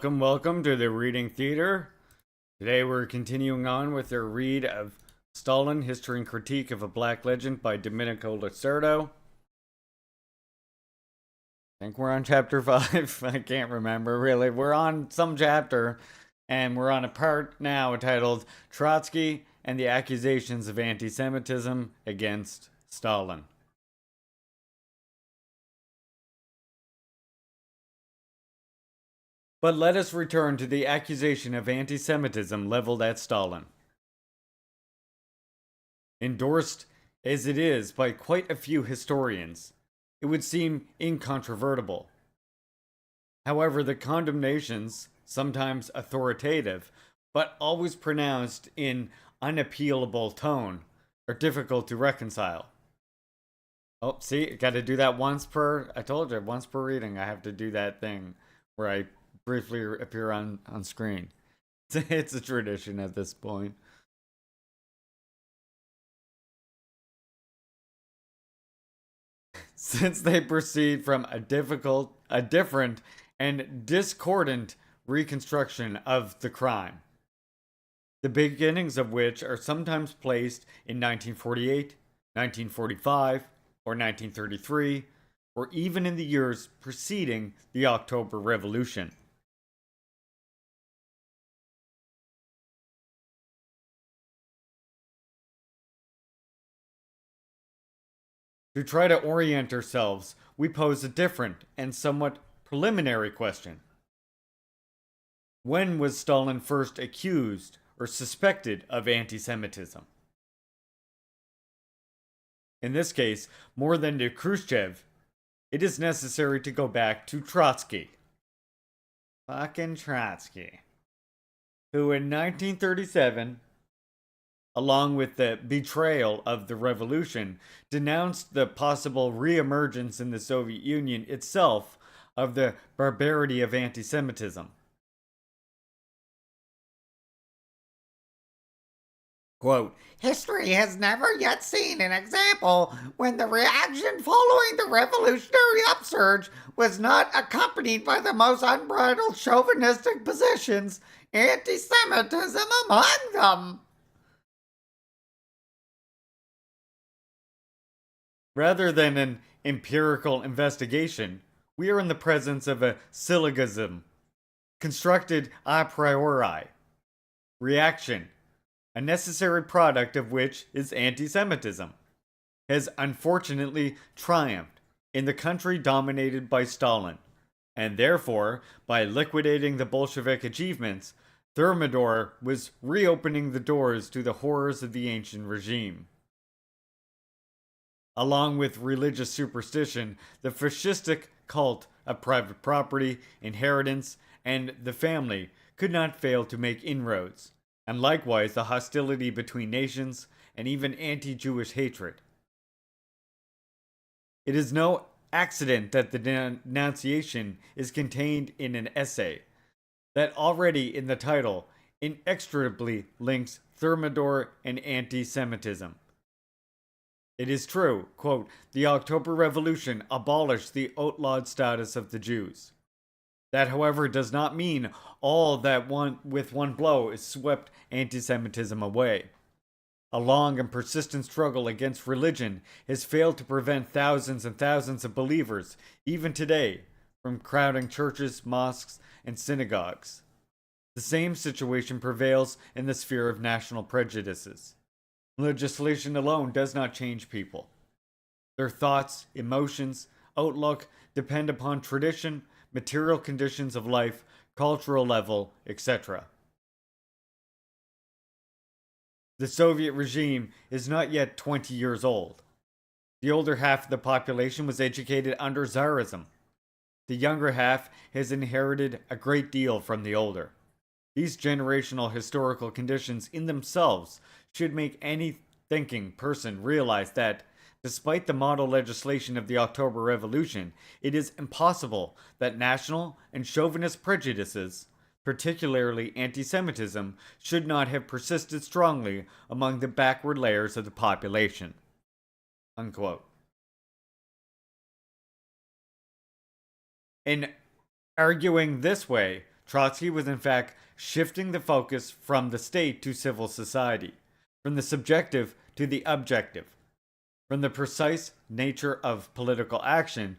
Welcome to the Reading Theater. Today we're continuing on with our read of Stalin, History and Critique of a Black Legend by Domenico Losurdo. I think we're on chapter 5. I can't remember, really. We're on some chapter, and we're on a part now titled Trotsky and the Accusations of Anti-Semitism Against Stalin. But let us return to the accusation of anti-Semitism leveled at Stalin. Endorsed as it is by quite a few historians, it would seem incontrovertible. However, the condemnations, sometimes authoritative, but always pronounced in unappealable tone, are difficult to reconcile. Oh, see, gotta do that once per, I told you, once per reading, I have to do that thing where I briefly appear on screen. It's a tradition at this point. Since they proceed from a different, and discordant reconstruction of the crime, the beginnings of which are sometimes placed in 1948, 1945, or 1933, or even in the years preceding the October Revolution. To try to orient ourselves, we pose a different and somewhat preliminary question. When was Stalin first accused or suspected of anti-Semitism? In this case, more than to Khrushchev, it is necessary to go back to Trotsky. Fucking Trotsky. Who in 1937, along with the betrayal of the revolution, denounced the possible re-emergence in the Soviet Union itself of the barbarity of anti-Semitism. Quote, "History has never yet seen an example when the reaction following the revolutionary upsurge was not accompanied by the most unbridled chauvinistic positions, anti-Semitism among them." Rather than an empirical investigation, we are in the presence of a syllogism, constructed a priori. Reaction, a necessary product of which is anti-Semitism, has unfortunately triumphed in the country dominated by Stalin, and therefore, by liquidating the Bolshevik achievements, Thermidor was reopening the doors to the horrors of the ancient regime. Along with religious superstition, the fascistic cult of private property, inheritance, and the family could not fail to make inroads, and likewise the hostility between nations and even anti-Jewish hatred. It is no accident that the denunciation is contained in an essay that already in the title inextricably links Thermidor and anti-Semitism. It is true, quote, "The October Revolution abolished the outlawed status of the Jews. That, however, does not mean all that with one blow is swept anti-Semitism away. A long and persistent struggle against religion has failed to prevent thousands and thousands of believers, even today, from crowding churches, mosques, and synagogues. The same situation prevails in the sphere of national prejudices. Legislation alone does not change people. Their thoughts, emotions, outlook depend upon tradition, material conditions of life, cultural level, etc. The Soviet regime is not yet 20 years old. The older half of the population was educated under Tsarism. The younger half has inherited a great deal from the older. These generational historical conditions in themselves should make any thinking person realize that, despite the model legislation of the October Revolution, it is impossible that national and chauvinist prejudices, particularly anti-Semitism, should not have persisted strongly among the backward layers of the population." Unquote. In arguing this way, Trotsky was in fact shifting the focus from the state to civil society, from the subjective to the objective, from the precise nature of political action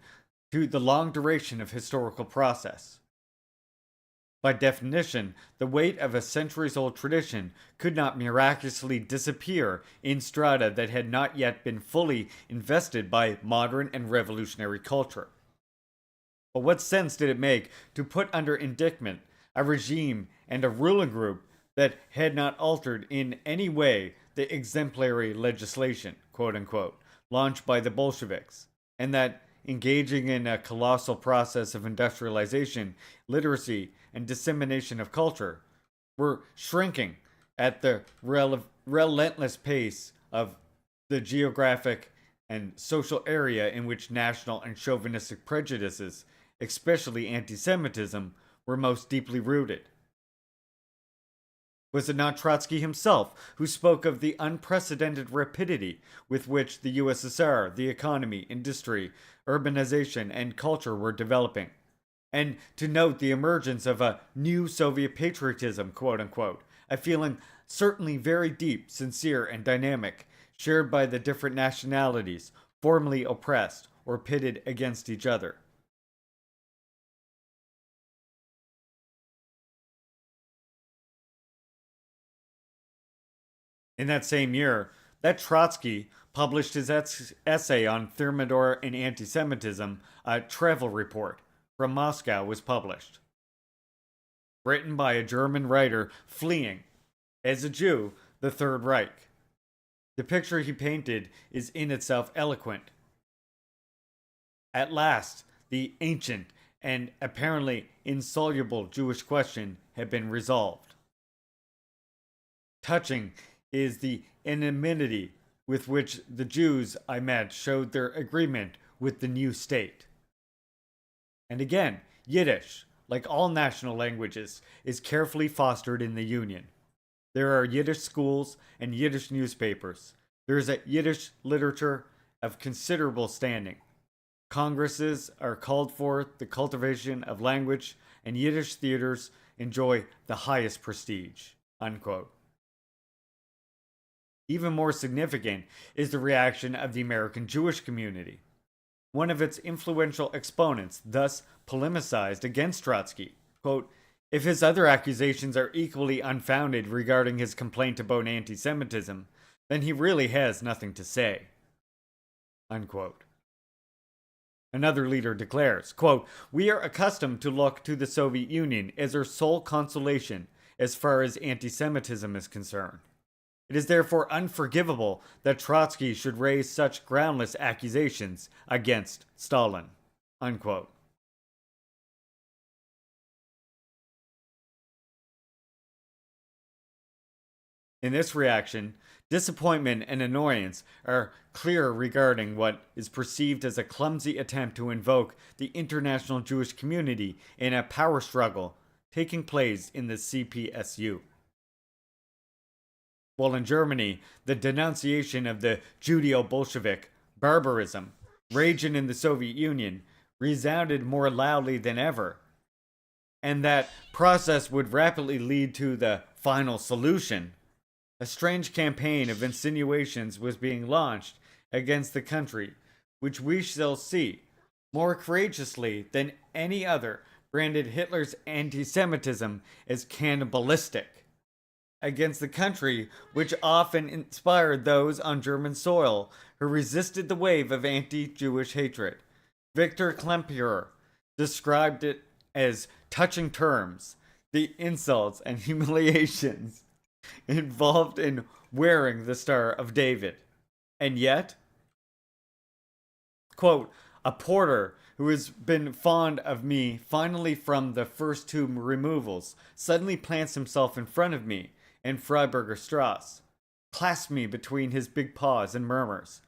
to the long duration of historical process. By definition, the weight of a centuries-old tradition could not miraculously disappear in strata that had not yet been fully invested by modern and revolutionary culture. But what sense did it make to put under indictment a regime and a ruling group that had not altered in any way the exemplary legislation, quote unquote, launched by the Bolsheviks, and that, engaging in a colossal process of industrialization, literacy, and dissemination of culture, were shrinking at the relentless pace of the geographic and social area in which national and chauvinistic prejudices, especially anti-Semitism, were most deeply rooted. Was it not Trotsky himself who spoke of the unprecedented rapidity with which the USSR, the economy, industry, urbanization, and culture were developing? And to note the emergence of a new Soviet patriotism, quote unquote, a feeling certainly very deep, sincere, and dynamic, shared by the different nationalities, formerly oppressed or pitted against each other. In that same year, that Trotsky published his essay on Thermidor and anti-Semitism, a travel report from Moscow was published. Written by a German writer fleeing, as a Jew, the Third Reich. The picture he painted is in itself eloquent. At last, the ancient and apparently insoluble Jewish question had been resolved. Touching is the anonymity with which the Jews I met showed their agreement with the new state. And again, Yiddish, like all national languages, is carefully fostered in the Union. There are Yiddish schools and Yiddish newspapers. There is a Yiddish literature of considerable standing. Congresses are called for the cultivation of language, and Yiddish theaters enjoy the highest prestige. Unquote. Even more significant is the reaction of the American Jewish community. One of its influential exponents thus polemicized against Trotsky. Quote, if his other accusations are equally unfounded regarding his complaint about anti-Semitism, then he really has nothing to say. Unquote. Another leader declares, quote, we are accustomed to look to the Soviet Union as our sole consolation as far as anti-Semitism is concerned. It is therefore unforgivable that Trotsky should raise such groundless accusations against Stalin. Unquote. In this reaction, disappointment and annoyance are clear regarding what is perceived as a clumsy attempt to invoke the international Jewish community in a power struggle taking place in the CPSU. While in Germany, the denunciation of the Judeo-Bolshevik barbarism raging in the Soviet Union resounded more loudly than ever, and that process would rapidly lead to the final solution. A strange campaign of insinuations was being launched against the country, which we shall see, more courageously than any other, branded Hitler's anti-Semitism as cannibalistic. Against the country, which often inspired those on German soil who resisted the wave of anti-Jewish hatred. Victor Klemperer described it as touching terms, the insults and humiliations involved in wearing the Star of David. And yet, quote, a porter who has been fond of me finally from the first two removals suddenly plants himself in front of me in Freiburger Strasse, clasps me between his big paws and murmurs,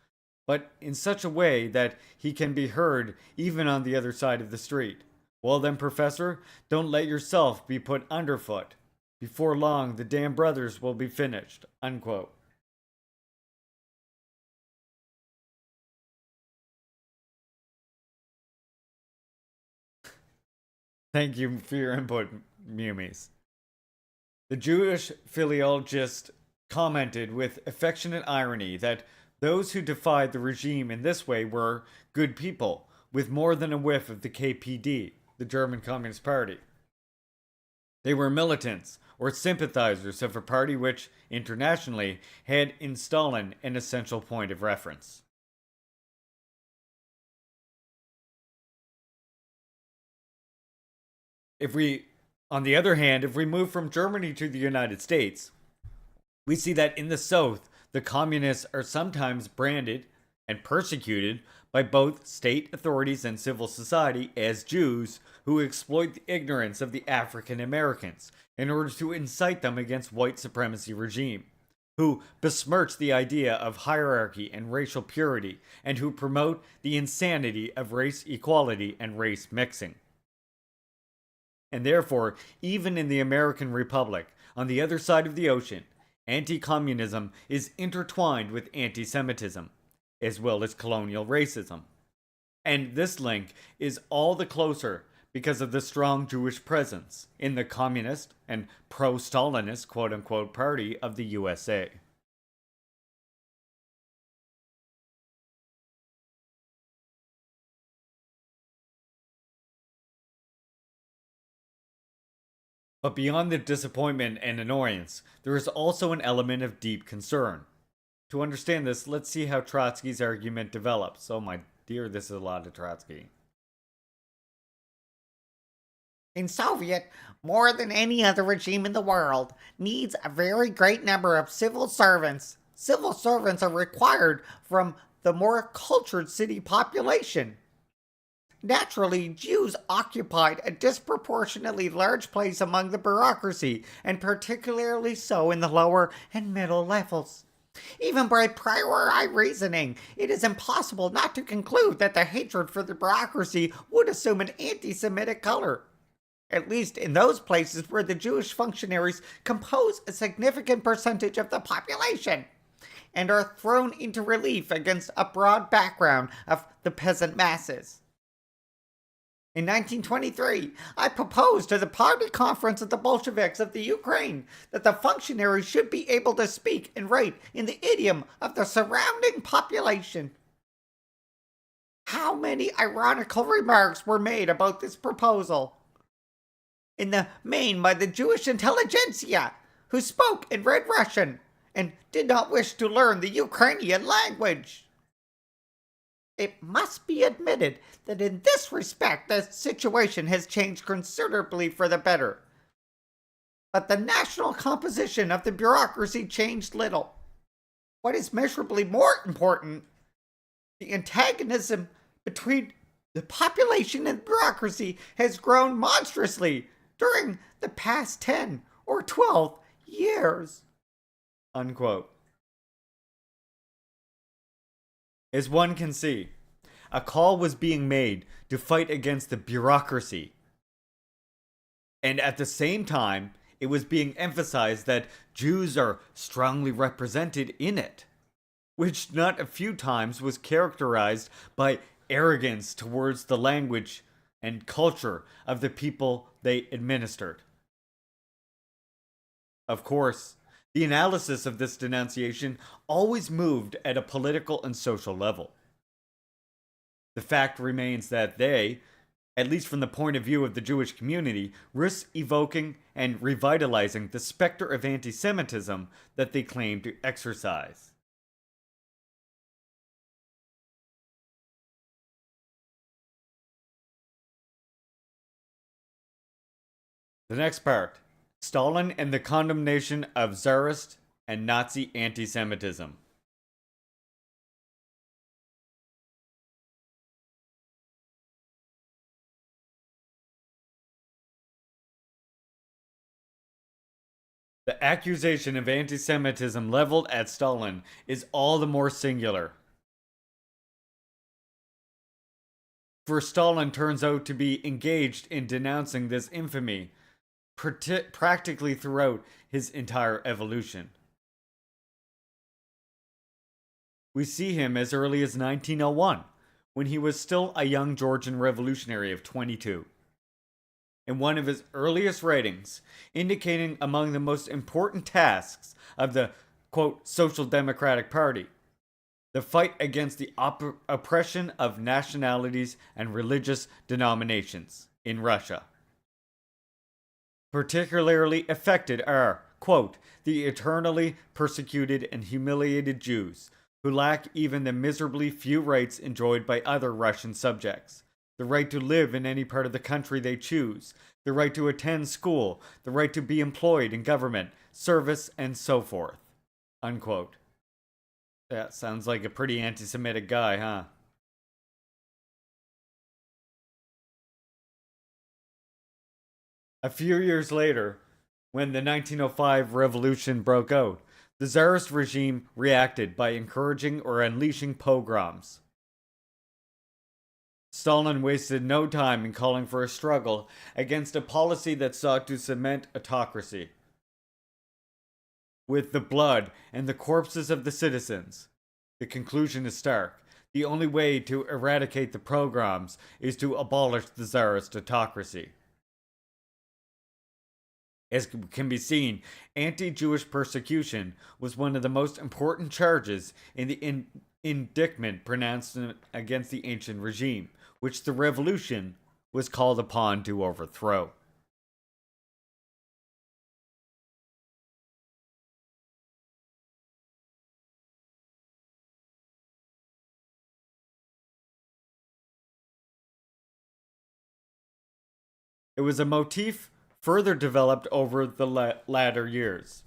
but in such a way that he can be heard even on the other side of the street. Well then, Professor, don't let yourself be put underfoot. Before long, the damn brothers will be finished. Unquote. Thank you for your input, mumies. The Jewish philologist commented with affectionate irony that those who defied the regime in this way were good people, with more than a whiff of the KPD, the German Communist Party. They were militants or sympathizers of a party which, internationally, had in Stalin an essential point of reference. On the other hand, if we move from Germany to the United States, we see that in the South, the communists are sometimes branded and persecuted by both state authorities and civil society as Jews who exploit the ignorance of the African Americans in order to incite them against white supremacy regime, who besmirch the idea of hierarchy and racial purity, and who promote the insanity of race equality and race mixing. And therefore, even in the American Republic, on the other side of the ocean, anti-communism is intertwined with anti-Semitism, as well as colonial racism. And this link is all the closer because of the strong Jewish presence in the communist and pro-Stalinist quote-unquote party of the USA. But beyond the disappointment and annoyance, there is also an element of deep concern. To understand this, let's see how Trotsky's argument develops. Oh my dear, this is a lot of Trotsky. In Soviet, more than any other regime in the world, needs a very great number of civil servants. Civil servants are required from the more cultured city population. Naturally, Jews occupied a disproportionately large place among the bureaucracy, and particularly so in the lower and middle levels. Even by priori reasoning, it is impossible not to conclude that the hatred for the bureaucracy would assume an anti-Semitic color. At least in those places where the Jewish functionaries compose a significant percentage of the population, and are thrown into relief against a broad background of the peasant masses. In 1923, I proposed to the Party Conference of the Bolsheviks of the Ukraine that the functionaries should be able to speak and write in the idiom of the surrounding population. How many ironical remarks were made about this proposal? In the main by the Jewish intelligentsia, who spoke and read Russian and did not wish to learn the Ukrainian language. It must be admitted that in this respect the situation has changed considerably for the better. But the national composition of the bureaucracy changed little. What is measurably more important, the antagonism between the population and bureaucracy has grown monstrously during the past 10 or 12 years. Unquote. As one can see, a call was being made to fight against the bureaucracy. And at the same time, it was being emphasized that Jews are strongly represented in it, which not a few times was characterized by arrogance towards the language and culture of the people they administered. Of course, the analysis of this denunciation always moved at a political and social level. The fact remains that they, at least from the point of view of the Jewish community, risk evoking and revitalizing the specter of anti-Semitism that they claim to exercise. The next part. Stalin and the condemnation of Tsarist and Nazi anti-Semitism. The accusation of anti-Semitism leveled at Stalin is all the more singular. For Stalin turns out to be engaged in denouncing this infamy practically throughout his entire evolution. We see him as early as 1901, when he was still a young Georgian revolutionary of 22. in one of his earliest writings, indicating among the most important tasks of the, quote, Social Democratic Party, the fight against the oppression of nationalities and religious denominations in Russia. Particularly affected are, quote, the eternally persecuted and humiliated Jews, who lack even the miserably few rights enjoyed by other Russian subjects. The right to live in any part of the country they choose, the right to attend school, the right to be employed in government, service, and so forth. Unquote. That sounds like a pretty anti-Semitic guy, huh? A few years later, when the 1905 revolution broke out, the Tsarist regime reacted by encouraging or unleashing pogroms. Stalin wasted no time in calling for a struggle against a policy that sought to cement autocracy. With the blood and the corpses of the citizens, the conclusion is stark. The only way to eradicate the pogroms is to abolish the Tsarist autocracy. As can be seen, anti-Jewish persecution was one of the most important charges in the indictment pronounced against the ancient regime, which the revolution was called upon to overthrow. It was a motif further developed over the later years.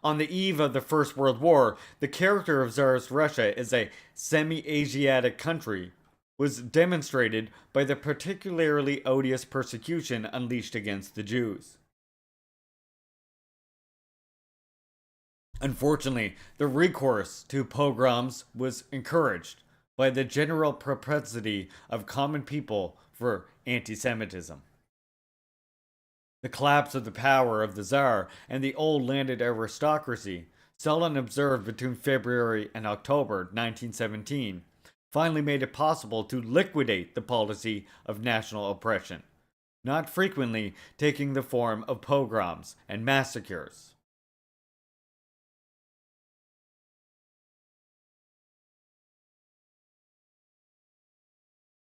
On the eve of the First World War, the character of Tsarist Russia as a semi-Asiatic country was demonstrated by the particularly odious persecution unleashed against the Jews. Unfortunately, the recourse to pogroms was encouraged by the general propensity of common people for anti-Semitism. The collapse of the power of the Tsar and the old landed aristocracy, Stalin observed between February and October 1917, finally made it possible to liquidate the policy of national oppression, not frequently taking the form of pogroms and massacres.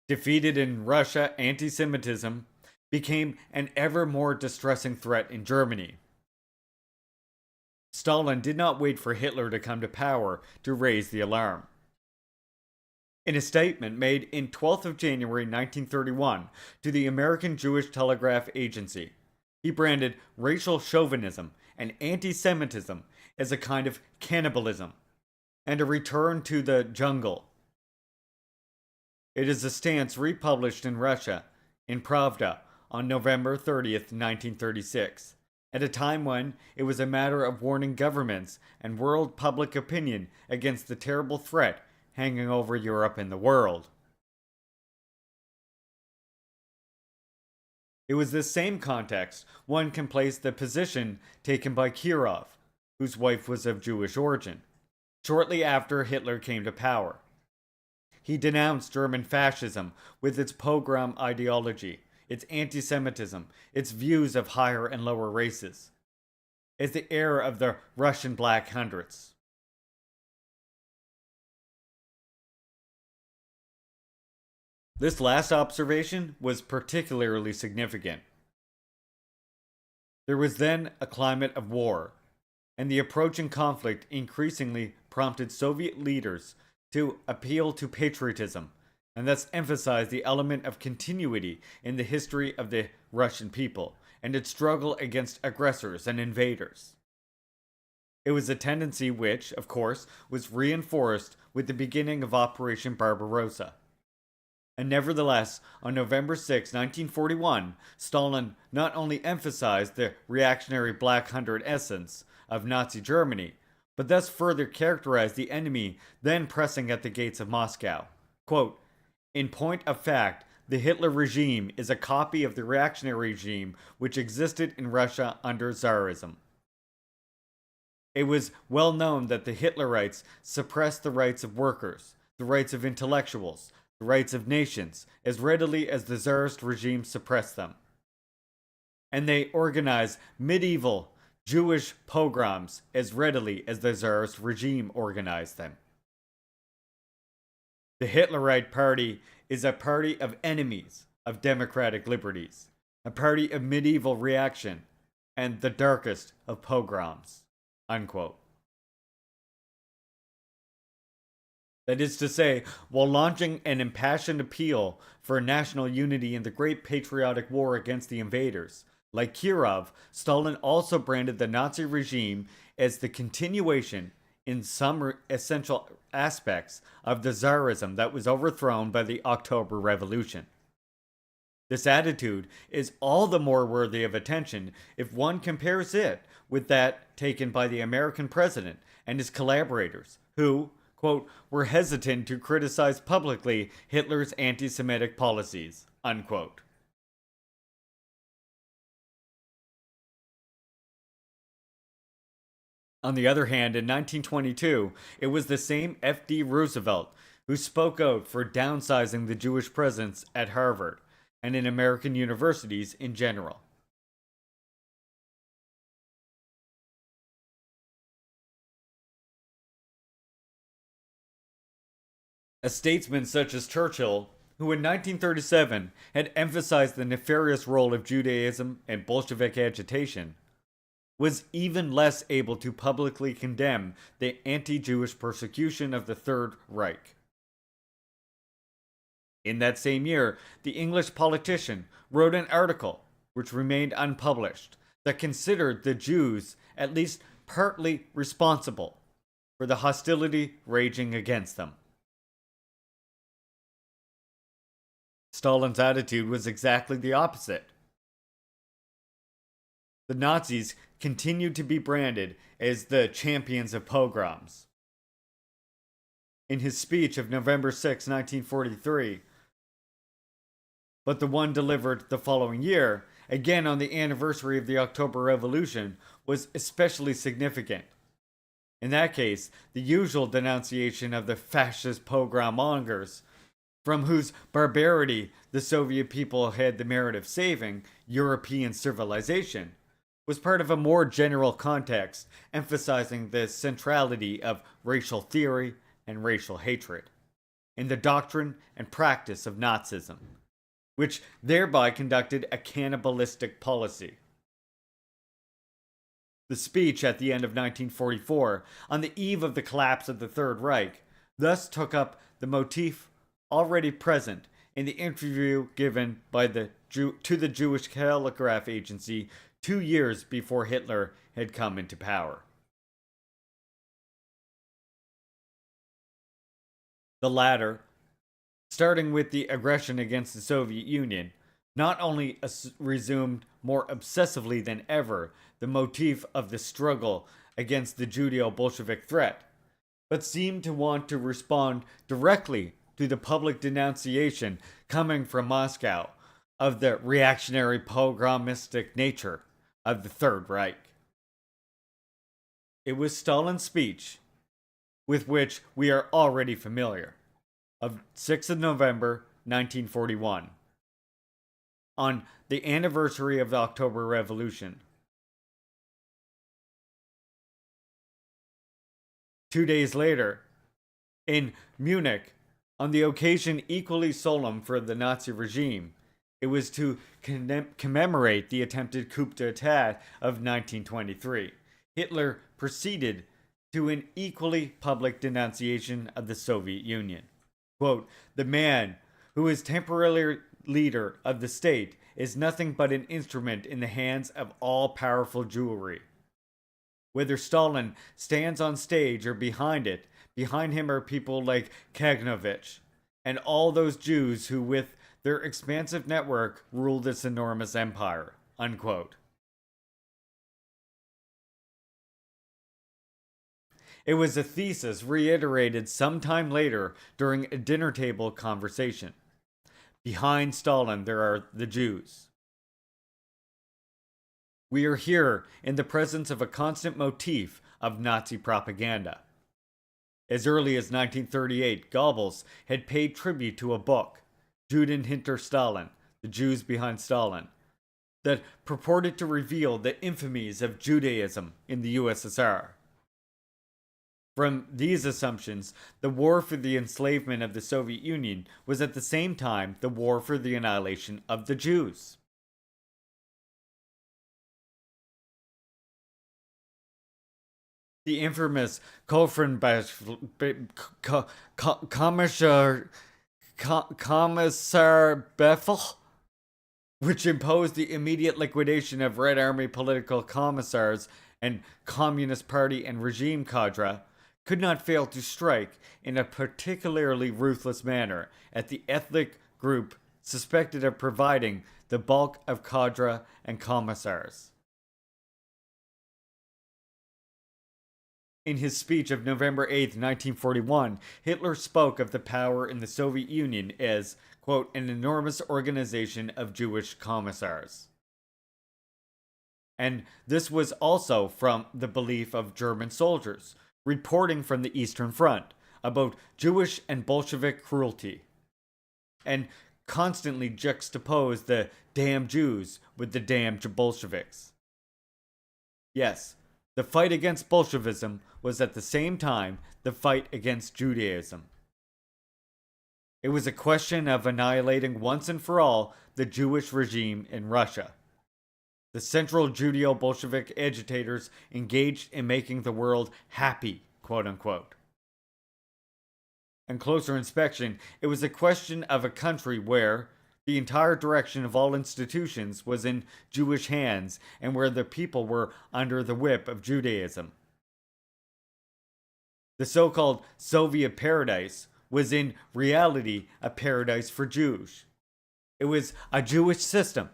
Defeated in Russia, anti-Semitism became an ever more distressing threat in Germany. Stalin did not wait for Hitler to come to power to raise the alarm. In a statement made in 12th of January 1931 to the American Jewish Telegraph Agency, he branded racial chauvinism and anti-Semitism as a kind of cannibalism and a return to the jungle. It is a stance republished in Russia, in Pravda, on November 30th, 1936, at a time when it was a matter of warning governments and world public opinion against the terrible threat hanging over Europe and the world. It was this same context one can place the position taken by Kirov, whose wife was of Jewish origin, shortly after Hitler came to power. He denounced German fascism with its pogrom ideology, its anti-Semitism, its views of higher and lower races, as the heir of the Russian Black Hundreds. This last observation was particularly significant. There was then a climate of war, and the approaching conflict increasingly prompted Soviet leaders to appeal to patriotism and thus emphasize the element of continuity in the history of the Russian people and its struggle against aggressors and invaders. It was a tendency which, of course, was reinforced with the beginning of Operation Barbarossa. And nevertheless, on November 6, 1941, Stalin not only emphasized the reactionary Black Hundred essence of Nazi Germany, but thus further characterized the enemy then pressing at the gates of Moscow. Quote, in point of fact, the Hitler regime is a copy of the reactionary regime which existed in Russia under Tsarism. It was well known that the Hitlerites suppressed the rights of workers, the rights of intellectuals, the rights of nations as readily as the Tsarist regime suppressed them. And they organized medieval Jewish pogroms as readily as the Tsarist regime organized them. The Hitlerite Party is a party of enemies of democratic liberties, a party of medieval reaction, and the darkest of pogroms. Unquote. That is to say, while launching an impassioned appeal for national unity in the Great Patriotic War against the invaders, like Kirov, Stalin also branded the Nazi regime as the continuation, in some essential aspects, of the Tsarism that was overthrown by the October Revolution. This attitude is all the more worthy of attention if one compares it with that taken by the American president and his collaborators, who, quote, were hesitant to criticize publicly Hitler's anti-Semitic policies, unquote. On the other hand, in 1922, it was the same F.D. Roosevelt who spoke out for downsizing the Jewish presence at Harvard and in American universities in general. A statesman such as Churchill, who in 1937 had emphasized the nefarious role of Judaism and Bolshevik agitation, was even less able to publicly condemn the anti-Jewish persecution of the Third Reich. In that same year, the English politician wrote an article, which remained unpublished, that considered the Jews at least partly responsible for the hostility raging against them. Stalin's attitude was exactly the opposite. The Nazis continued to be branded as the champions of pogroms. In his speech of November 6, 1943, but the one delivered the following year, again on the anniversary of the October Revolution, was especially significant. In that case, the usual denunciation of the fascist pogromongers, from whose barbarity the Soviet people had the merit of saving European civilization, was part of a more general context emphasizing the centrality of racial theory and racial hatred in the doctrine and practice of Nazism, which thereby conducted a cannibalistic policy. The speech at the end of 1944, on the eve of the collapse of the Third Reich, thus took up the motif already present in the interview given by to the Jewish Telegraph Agency 2 years before Hitler had come into power. The latter, starting with the aggression against the Soviet Union, not only resumed more obsessively than ever the motif of the struggle against the Judeo-Bolshevik threat, but seemed to want to respond directly to the public denunciation coming from Moscow of the reactionary pogromistic nature of the Third Reich. It was Stalin's speech, with which we are already familiar, of 6th of November 1941, on the anniversary of the October Revolution. 2 days later, in Munich, on the occasion equally solemn for the Nazi regime, it was to commemorate the attempted coup d'etat of 1923. Hitler proceeded to an equally public denunciation of the Soviet Union. Quote, "The man who is temporary leader of the state is nothing but an instrument in the hands of all-powerful Jewry. Whether Stalin stands on stage or behind it, behind him are people like Kagnovich and all those Jews who, with their expansive network, rule this enormous empire." Unquote. It was a thesis reiterated sometime later during a dinner table conversation. Behind Stalin, there are the Jews. We are here in the presence of a constant motif of Nazi propaganda. As early as 1938, Goebbels had paid tribute to a book, Juden hinter Stalin, The Jews Behind Stalin, that purported to reveal the infamies of Judaism in the USSR. From these assumptions, the war for the enslavement of the Soviet Union was at the same time the war for the annihilation of the Jews. The infamous Kommissar Beffel, which imposed the immediate liquidation of Red Army political commissars and Communist Party and regime cadre, could not fail to strike in a particularly ruthless manner at the ethnic group suspected of providing the bulk of cadre and commissars. In his speech of November 8, 1941, Hitler spoke of the power in the Soviet Union as, quote, an enormous organization of Jewish commissars. And this was also from the belief of German soldiers, reporting from the Eastern Front about Jewish and Bolshevik cruelty, and constantly juxtaposed the damn Jews with the damn Bolsheviks. Yes, the fight against Bolshevism was at the same time the fight against Judaism. It was a question of annihilating once and for all the Jewish regime in Russia. The central Judeo-Bolshevik agitators engaged in making the world happy, quote unquote. On closer inspection, it was a question of a country where the entire direction of all institutions was in Jewish hands and where the people were under the whip of Judaism. The so-called Soviet paradise was in reality a paradise for Jews. It was a Jewish system,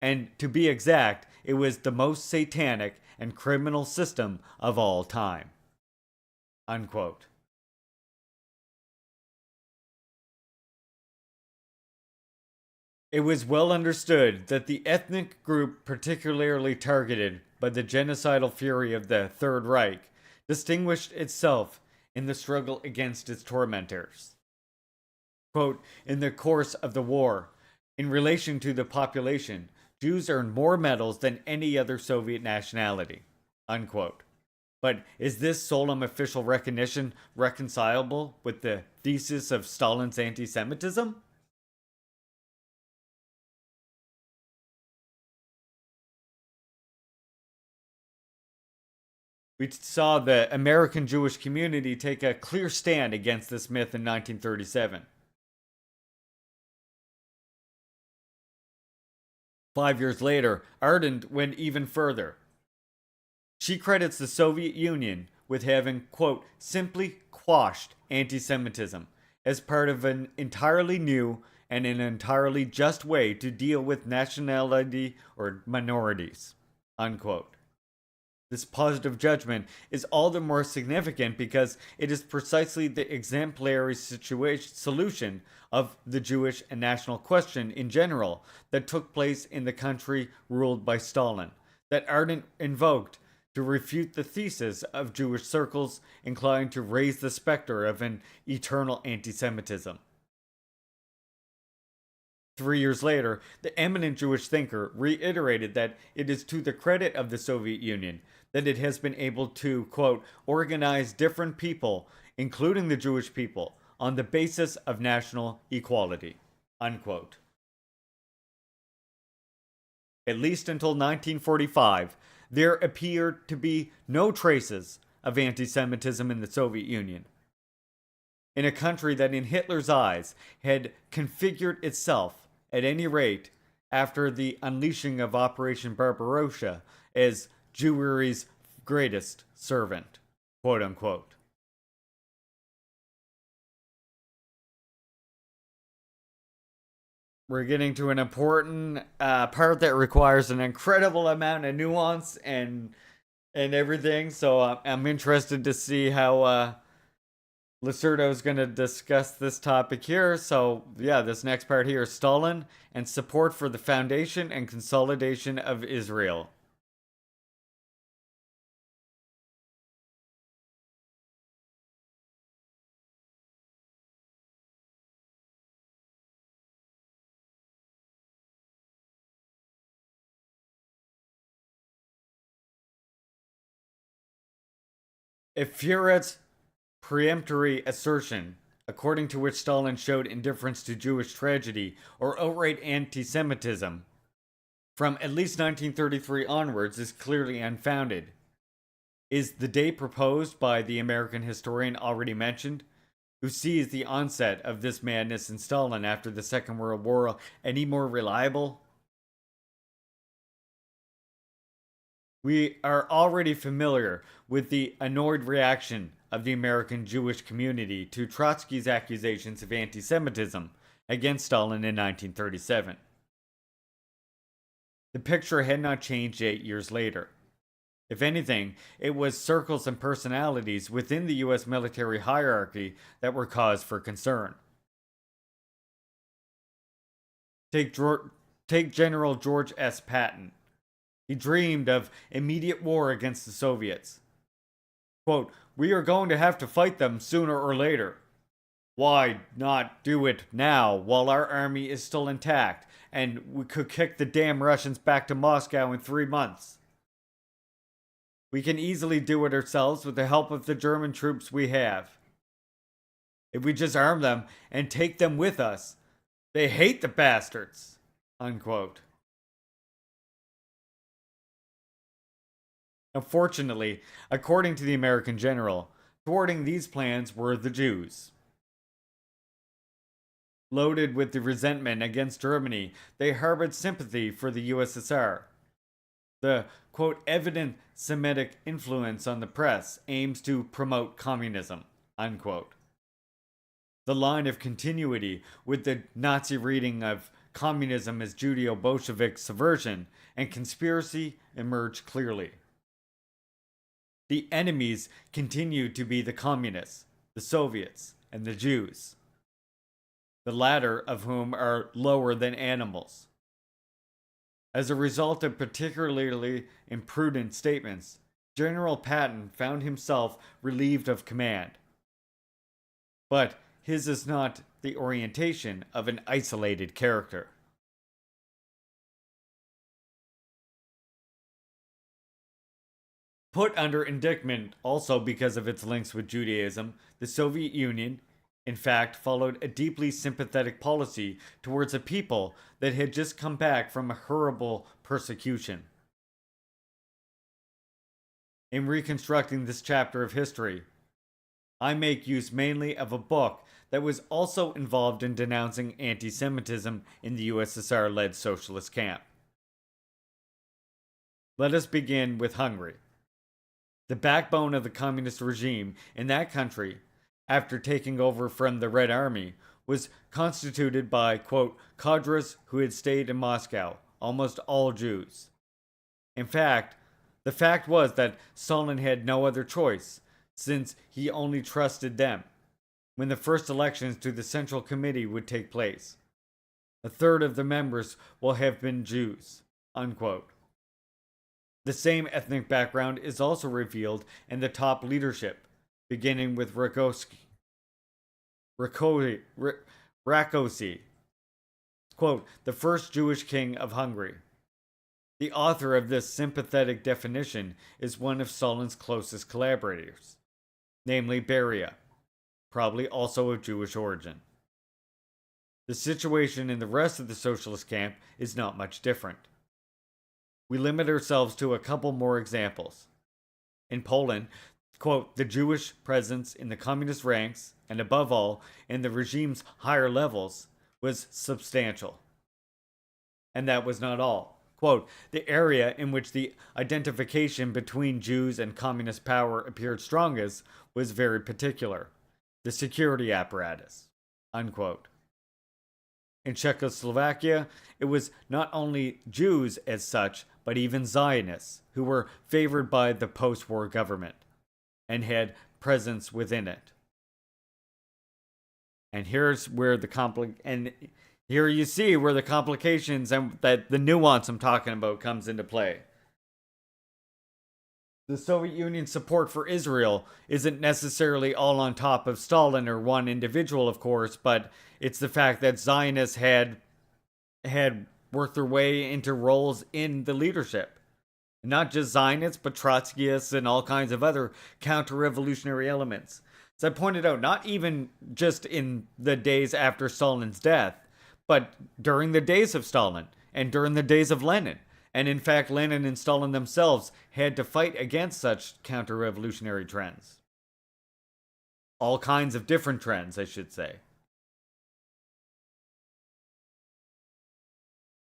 and to be exact, it was the most satanic and criminal system of all time. Unquote. It was well understood that the ethnic group particularly targeted by the genocidal fury of the Third Reich distinguished itself in the struggle against its tormentors. Quote, in the course of the war, in relation to the population, Jews earned more medals than any other Soviet nationality. Unquote. But is this solemn official recognition reconcilable with the thesis of Stalin's anti-Semitism? We saw the American Jewish community take a clear stand against this myth in 1937. 5 years later, Ardent went even further. She credits the Soviet Union with having, quote, simply quashed anti-Semitism as part of an entirely new and an entirely just way to deal with nationality or minorities, unquote. This positive judgment is all the more significant because it is precisely the exemplary solution of the Jewish and national question in general that took place in the country ruled by Stalin, that Ardent invoked to refute the thesis of Jewish circles inclined to raise the specter of an eternal anti-Semitism. 3 years later, the eminent Jewish thinker reiterated that it is to the credit of the Soviet Union that it has been able to, quote, organize different people, including the Jewish people, on the basis of national equality, unquote. At least until 1945, there appeared to be no traces of anti-Semitism in the Soviet Union. In a country that in Hitler's eyes had configured itself, at any rate, after the unleashing of Operation Barbarossa, as Jewry's greatest servant, quote unquote. We're getting to an important part that requires an incredible amount of nuance and everything. So I'm interested to see how Losurdo is going to discuss this topic here. So yeah, this next part here is Stalin and support for the foundation and consolidation of Israel. Fuhret's peremptory assertion, according to which Stalin showed indifference to Jewish tragedy or outright anti-Semitism, from at least 1933 onwards, is clearly unfounded. Is the date proposed by the American historian already mentioned, who sees the onset of this madness in Stalin after the Second World War, any more reliable? We are already familiar with the annoyed reaction of the American Jewish community to Trotsky's accusations of anti-Semitism against Stalin in 1937. The picture had not changed 8 years later. If anything, it was circles and personalities within the U.S. military hierarchy that were cause for concern. Take General George S. Patton. He dreamed of immediate war against the Soviets. Quote, "We are going to have to fight them sooner or later. Why not do it now while our army is still intact and we could kick the damn Russians back to Moscow in 3 months? We can easily do it ourselves with the help of the German troops we have. If we just arm them and take them with us, they hate the bastards." Unquote. Unfortunately, according to the American general, thwarting these plans were the Jews. Loaded with the resentment against Germany, they harbored sympathy for the USSR. The, quote, "evident Semitic influence on the press aims to promote communism," unquote. The line of continuity with the Nazi reading of communism as Judeo-Bolshevik subversion and conspiracy emerged clearly. The enemies continued to be the communists, the Soviets, and the Jews, the latter of whom are lower than animals. As a result of particularly imprudent statements, General Patton found himself relieved of command. But his is not the orientation of an isolated character. Put under indictment also because of its links with Judaism, the Soviet Union, in fact, followed a deeply sympathetic policy towards a people that had just come back from a horrible persecution. In reconstructing this chapter of history, I make use mainly of a book that was also involved in denouncing anti-Semitism in the USSR-led socialist camp. Let us begin with Hungary. The backbone of the communist regime in that country, after taking over from the Red Army, was constituted by, quote, cadres who had stayed in Moscow, almost all Jews. In fact, the fact was that Stalin had no other choice, since he only trusted them, when the first elections to the Central Committee would take place. A third of the members will have been Jews, unquote. The same ethnic background is also revealed in the top leadership, beginning with Rákosi, quote, the first Jewish king of Hungary. The author of this sympathetic definition is one of Stalin's closest collaborators, namely Beria, probably also of Jewish origin. The situation in the rest of the socialist camp is not much different. We limit ourselves to a couple more examples. In Poland, quote, the Jewish presence in the communist ranks, and above all, in the regime's higher levels, was substantial. And that was not all. Quote, the area in which the identification between Jews and communist power appeared strongest was very particular, the security apparatus, unquote. In Czechoslovakia, it was not only Jews as such, but even Zionists, who were favored by the post-war government and had presence within it. And here's where here you see where the complications and that the nuance I'm talking about comes into play. The Soviet Union's support for Israel isn't necessarily all on top of Stalin or one individual, of course, but it's the fact that Zionists had worked their way into roles in the leadership. Not just Zionists, but Trotskyists and all kinds of other counter-revolutionary elements. As I pointed out, not even just in the days after Stalin's death, but during the days of Stalin and during the days of Lenin. And in fact, Lenin and Stalin themselves had to fight against such counter-revolutionary trends. All kinds of different trends, I should say.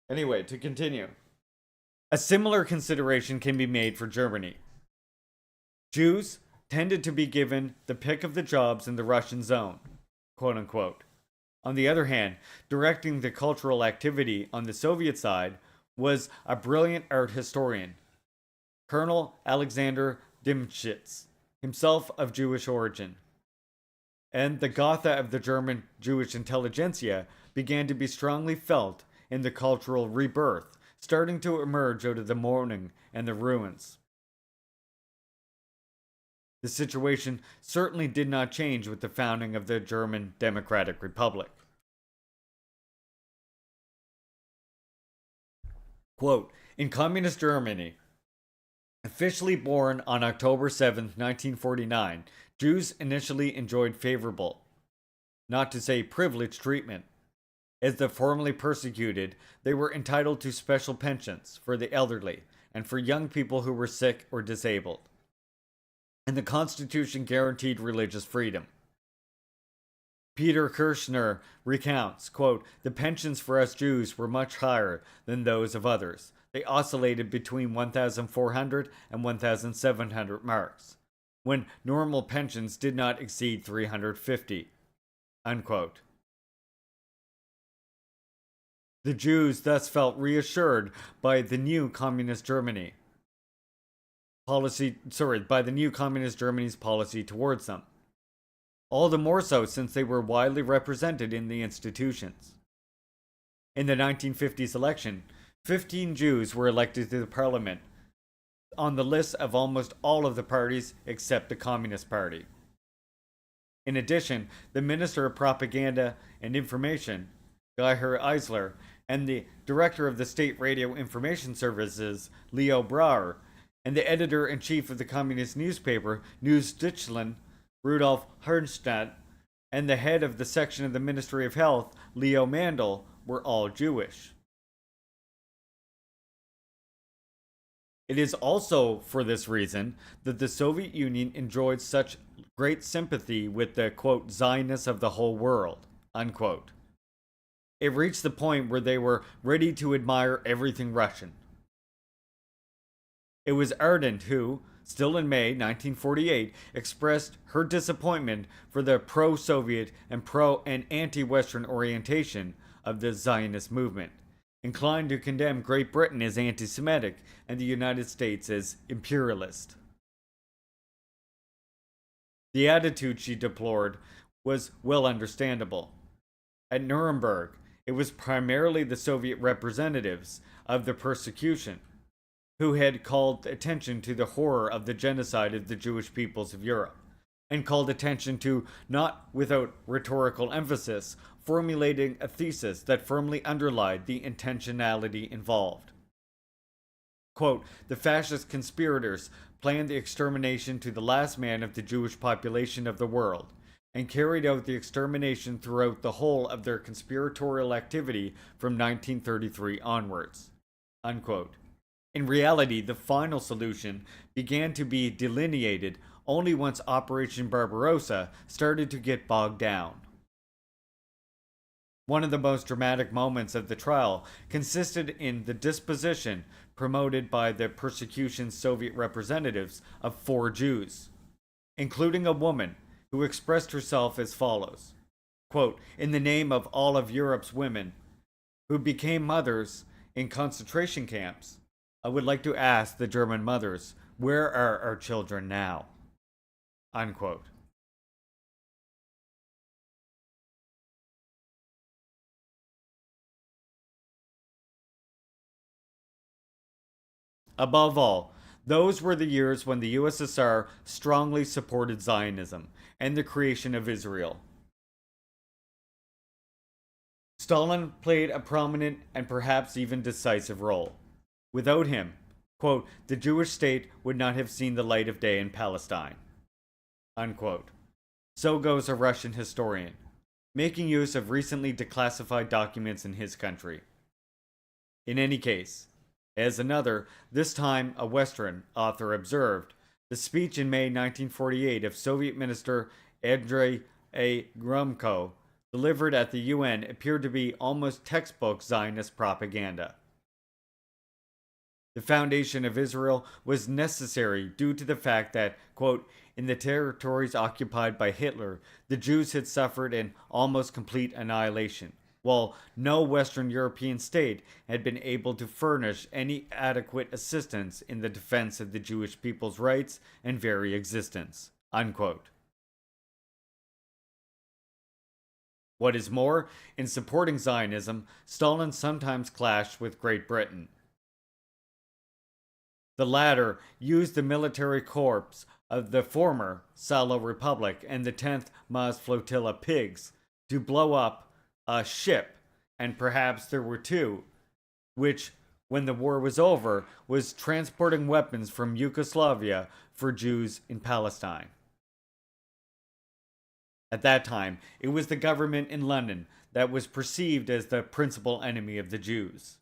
Anyway, to continue. A similar consideration can be made for Germany. Jews tended to be given the pick of the jobs in the Russian zone, quote unquote. On the other hand, directing the cultural activity on the Soviet side was a brilliant art historian, Colonel Alexander Dimschitz, himself of Jewish origin. And the Gotha of the German Jewish intelligentsia began to be strongly felt in the cultural rebirth, starting to emerge out of the mourning and the ruins. The situation certainly did not change with the founding of the German Democratic Republic. Quote, in Communist Germany, officially born on October 7, 1949, Jews initially enjoyed favorable, not to say privileged treatment. As the formerly persecuted, they were entitled to special pensions for the elderly and for young people who were sick or disabled. And the Constitution guaranteed religious freedom. Peter Kirchner recounts, quote, the pensions for us Jews were much higher than those of others. They oscillated between 1,400 and 1,700 marks, when normal pensions did not exceed 350, unquote. The Jews thus felt reassured by the new communist Germany's policy towards them. All the more so since they were widely represented in the institutions. In the 1950s election, 15 Jews were elected to the parliament on the list of almost all of the parties except the Communist Party. In addition, the Minister of Propaganda and Information, Gerhard Eisler, and the Director of the State Radio Information Services, Leo Brauer, and the Editor-in-Chief of the Communist newspaper, News Deutschland, Rudolf Herrnstadt, and the head of the section of the Ministry of Health, Leo Mandel, were all Jewish. It is also for this reason that the Soviet Union enjoyed such great sympathy with the, quote, Zionists of the whole world, unquote. It reached the point where they were ready to admire everything Russian. It was Ardent who, still in May 1948, expressed her disappointment for the pro-Soviet and anti-Western orientation of the Zionist movement, inclined to condemn Great Britain as anti-Semitic and the United States as imperialist. The attitude she deplored was well understandable. At Nuremberg, it was primarily the Soviet representatives of the persecution who had called attention to the horror of the genocide of the Jewish peoples of Europe, and called attention to, not without rhetorical emphasis, formulating a thesis that firmly underlined the intentionality involved. Quote, the fascist conspirators planned the extermination to the last man of the Jewish population of the world, and carried out the extermination throughout the whole of their conspiratorial activity from 1933 onwards, unquote. In reality, the final solution began to be delineated only once Operation Barbarossa started to get bogged down. One of the most dramatic moments of the trial consisted in the disposition promoted by the persecution's Soviet representatives of 4 Jews, including a woman who expressed herself as follows, quote, in the name of all of Europe's women who became mothers in concentration camps, I would like to ask the German mothers, where are our children now? Unquote. Above all, those were the years when the USSR strongly supported Zionism and the creation of Israel. Stalin played a prominent and perhaps even decisive role. Without him, quote, the Jewish state would not have seen the light of day in Palestine, unquote. So goes a Russian historian, making use of recently declassified documents in his country. In any case, as another, this time a Western, author observed, the speech in May 1948 of Soviet Minister Andrei A. Gromyko, delivered at the UN, appeared to be almost textbook Zionist propaganda. The foundation of Israel was necessary due to the fact that, quote, in the territories occupied by Hitler, the Jews had suffered an almost complete annihilation, while no Western European state had been able to furnish any adequate assistance in the defense of the Jewish people's rights and very existence, unquote. What is more, in supporting Zionism, Stalin sometimes clashed with Great Britain. The latter used the military corps of the former Salo Republic and the 10th Maz Flotilla Pigs to blow up a ship, and perhaps there were two, which, when the war was over, was transporting weapons from Yugoslavia for Jews in Palestine. At that time, it was the government in London that was perceived as the principal enemy of the Jews.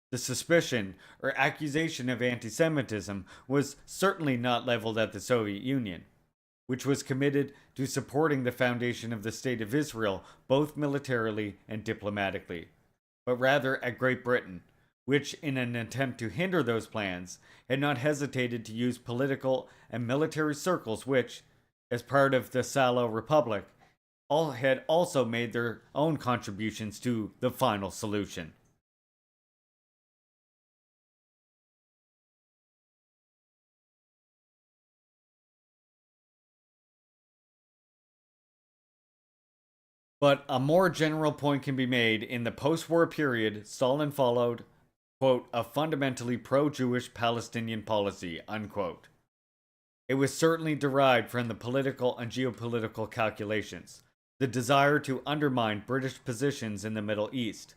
The suspicion or accusation of anti-Semitism was certainly not leveled at the Soviet Union, which was committed to supporting the foundation of the State of Israel both militarily and diplomatically, but rather at Great Britain, which, in an attempt to hinder those plans, had not hesitated to use political and military circles which, as part of the Salo Republic, had also made their own contributions to the final solution. But a more general point can be made. In the post-war period, Stalin followed, quote, a fundamentally pro-Jewish Palestinian policy, unquote. It was certainly derived from the political and geopolitical calculations, the desire to undermine British positions in the Middle East,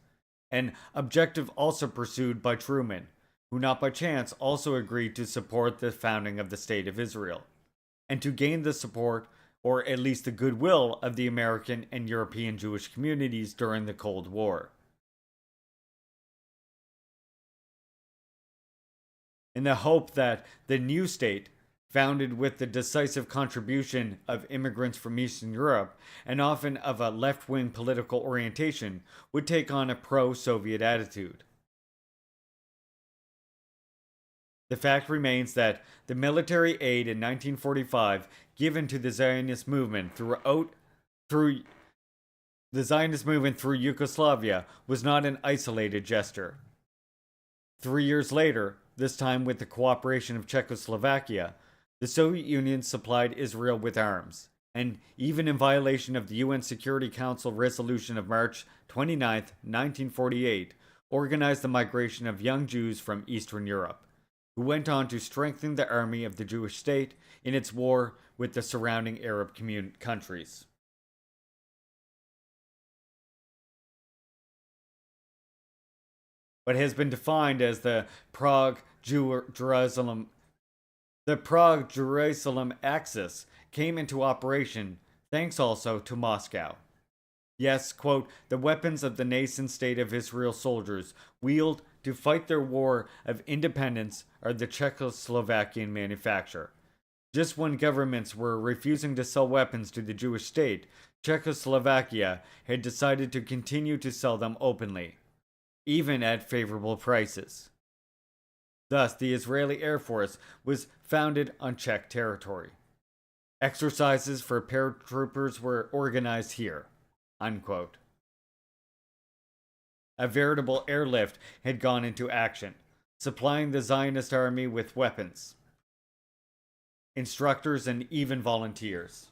an objective also pursued by Truman, who not by chance also agreed to support the founding of the State of Israel, and to gain the support or at least the goodwill of the American and European Jewish communities during the Cold War. In the hope that the new state, founded with the decisive contribution of immigrants from Eastern Europe and often of a left-wing political orientation, would take on a pro-Soviet attitude. The fact remains that the military aid in 1945 given to the Zionist movement through Yugoslavia was not an isolated gesture. 3 years later, this time with the cooperation of Czechoslovakia, the Soviet Union supplied Israel with arms, and even in violation of the UN Security Council resolution of March 29, 1948, organized the migration of young Jews from Eastern Europe, who went on to strengthen the army of the Jewish state in its war with the surrounding Arab countries. What has been defined as the Prague-Jerusalem axis came into operation thanks also to Moscow. Yes, quote, the weapons of the nascent state of Israel soldiers wield to fight their war of independence are the Czechoslovakian manufacture. Just when governments were refusing to sell weapons to the Jewish state, Czechoslovakia had decided to continue to sell them openly, even at favorable prices. Thus, the Israeli Air Force was founded on Czech territory. Exercises for paratroopers were organized here, unquote. A veritable airlift had gone into action, supplying the Zionist army with weapons, instructors, and even volunteers.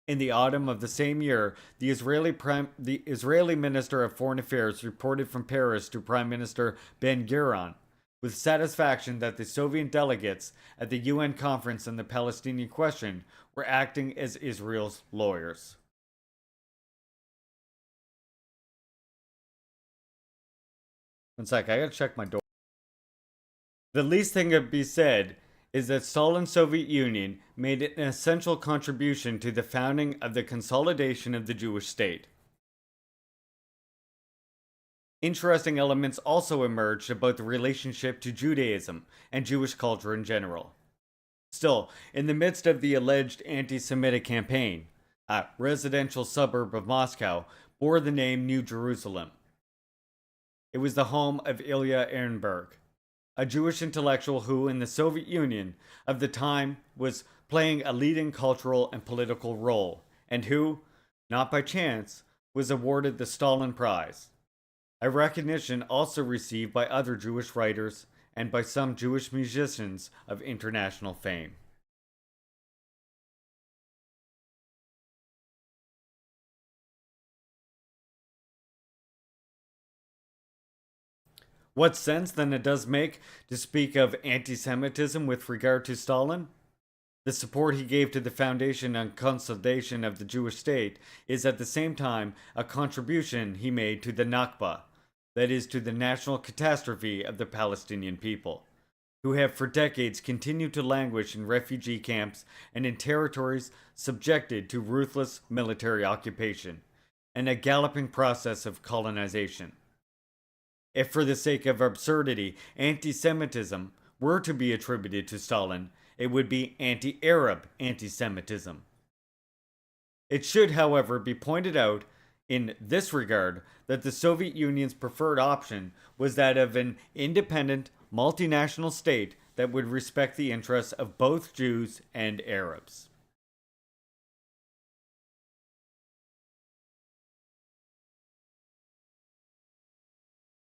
In the autumn of the same year, the Israeli Minister of Foreign Affairs reported from Paris to Prime Minister Ben-Gurion with satisfaction that the Soviet delegates at the UN conference on the Palestinian question were acting as Israel's lawyers. One sec, I gotta check my door. The least thing to be said is that Stalin's Soviet Union made an essential contribution to the founding of the consolidation of the Jewish state. Interesting elements also emerged about the relationship to Judaism and Jewish culture in general. Still, in the midst of the alleged anti Semitic campaign, a residential suburb of Moscow bore the name New Jerusalem. It was the home of Ilya Ehrenberg, a Jewish intellectual who, in the Soviet Union of the time, was playing a leading cultural and political role, and who, not by chance, was awarded the Stalin Prize, a recognition also received by other Jewish writers and by some Jewish musicians of international fame. What sense then it does make to speak of anti Semitism with regard to Stalin? The support he gave to the foundation and consolidation of the Jewish state is at the same time a contribution he made to the Nakba, that is, to the national catastrophe of the Palestinian people, who have for decades continued to languish in refugee camps and in territories subjected to ruthless military occupation and a galloping process of colonization. If, for the sake of absurdity, anti Semitism were to be attributed to Stalin, it would be anti Arab anti Semitism. It should, however, be pointed out in this regard that the Soviet Union's preferred option was that of an independent, multinational state that would respect the interests of both Jews and Arabs.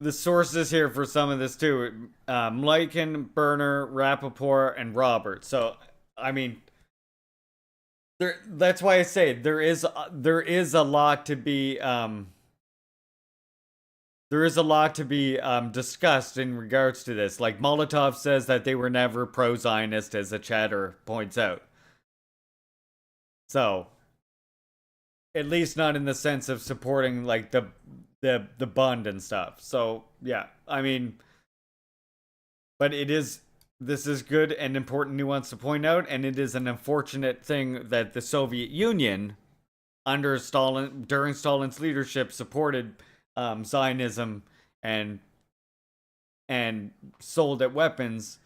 The sources here for some of this too, Mlykin, Berner, Rappaport, and Robert. So, I mean, that's why I say there is a lot to be discussed in regards to this. Like Molotov says that they were never pro-Zionist, as the chatter points out. So, at least not in the sense of supporting like the Bund and stuff. So yeah, I mean, but this is good and important nuance to point out, and it is an unfortunate thing that the Soviet Union, under Stalin, during Stalin's leadership, supported Zionism and sold it weapons.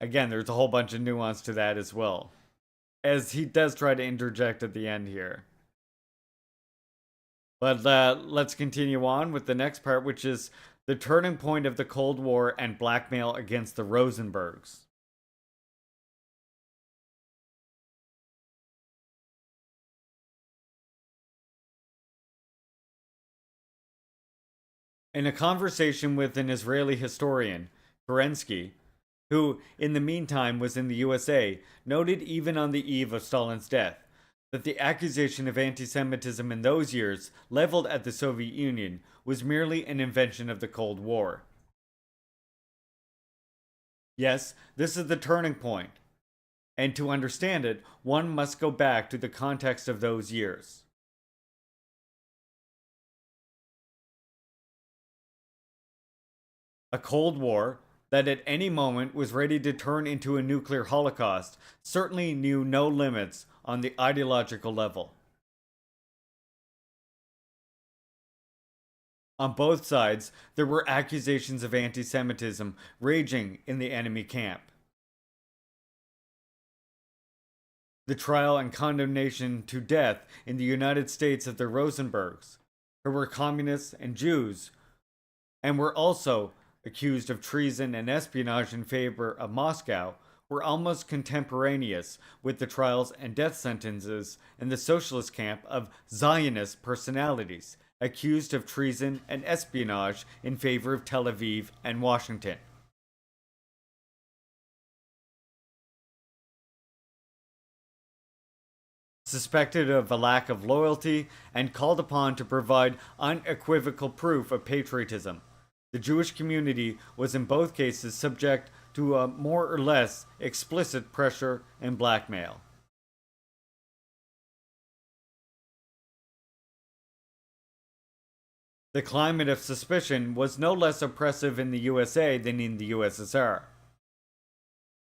Again, there's a whole bunch of nuance to that as well, as he does try to interject at the end here. But let's continue on with the next part, which is the turning point of the Cold War and blackmail against the Rosenbergs. In a conversation with an Israeli historian, Kerensky, who in the meantime was in the USA, noted even on the eve of Stalin's death that the accusation of anti Semitism in those years leveled at the Soviet Union was merely an invention of the Cold War. Yes, this is the turning point, and to understand it, one must go back to the context of those years. A Cold War that at any moment was ready to turn into a nuclear holocaust certainly knew no limits on the ideological level. On both sides, there were accusations of anti Semitism raging in the enemy camp. The trial and condemnation to death in the United States of the Rosenbergs, who were communists and Jews, and were also accused of treason and espionage in favor of Moscow, were almost contemporaneous with the trials and death sentences in the socialist camp of Zionist personalities accused of treason and espionage in favor of Tel Aviv and Washington. Suspected of a lack of loyalty and called upon to provide unequivocal proof of patriotism. The Jewish community was in both cases subject to a more or less explicit pressure and blackmail. The climate of suspicion was no less oppressive in the USA than in the USSR.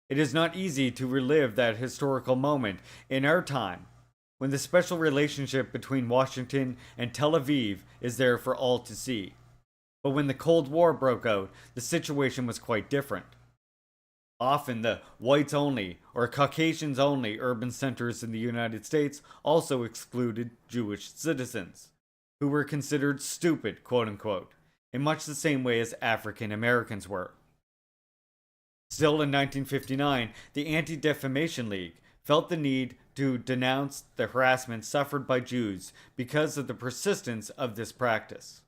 It is not easy to relive that historical moment in our time when the special relationship between Washington and Tel Aviv is there for all to see. But when the Cold War broke out, the situation was quite different. Often the whites only or Caucasians only urban centers in the United States also excluded Jewish citizens, who were considered stupid, quote unquote, in much the same way as African Americans were. Still in 1959, the Anti Defamation League felt the need to denounce the harassment suffered by Jews because of the persistence of this practice.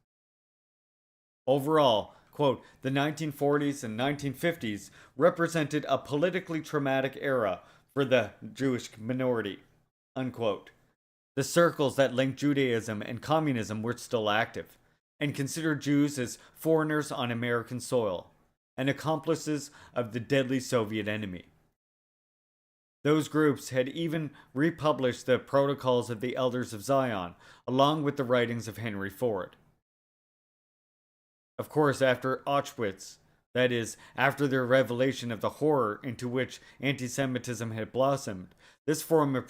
Overall, quote, the 1940s and 1950s represented a politically traumatic era for the Jewish minority, unquote. The circles that linked Judaism and communism were still active, and considered Jews as foreigners on American soil, and accomplices of the deadly Soviet enemy. Those groups had even republished the Protocols of the Elders of Zion, along with the writings of Henry Ford. Of course, after Auschwitz, that is, after the revelation of the horror into which anti-Semitism had blossomed, this form of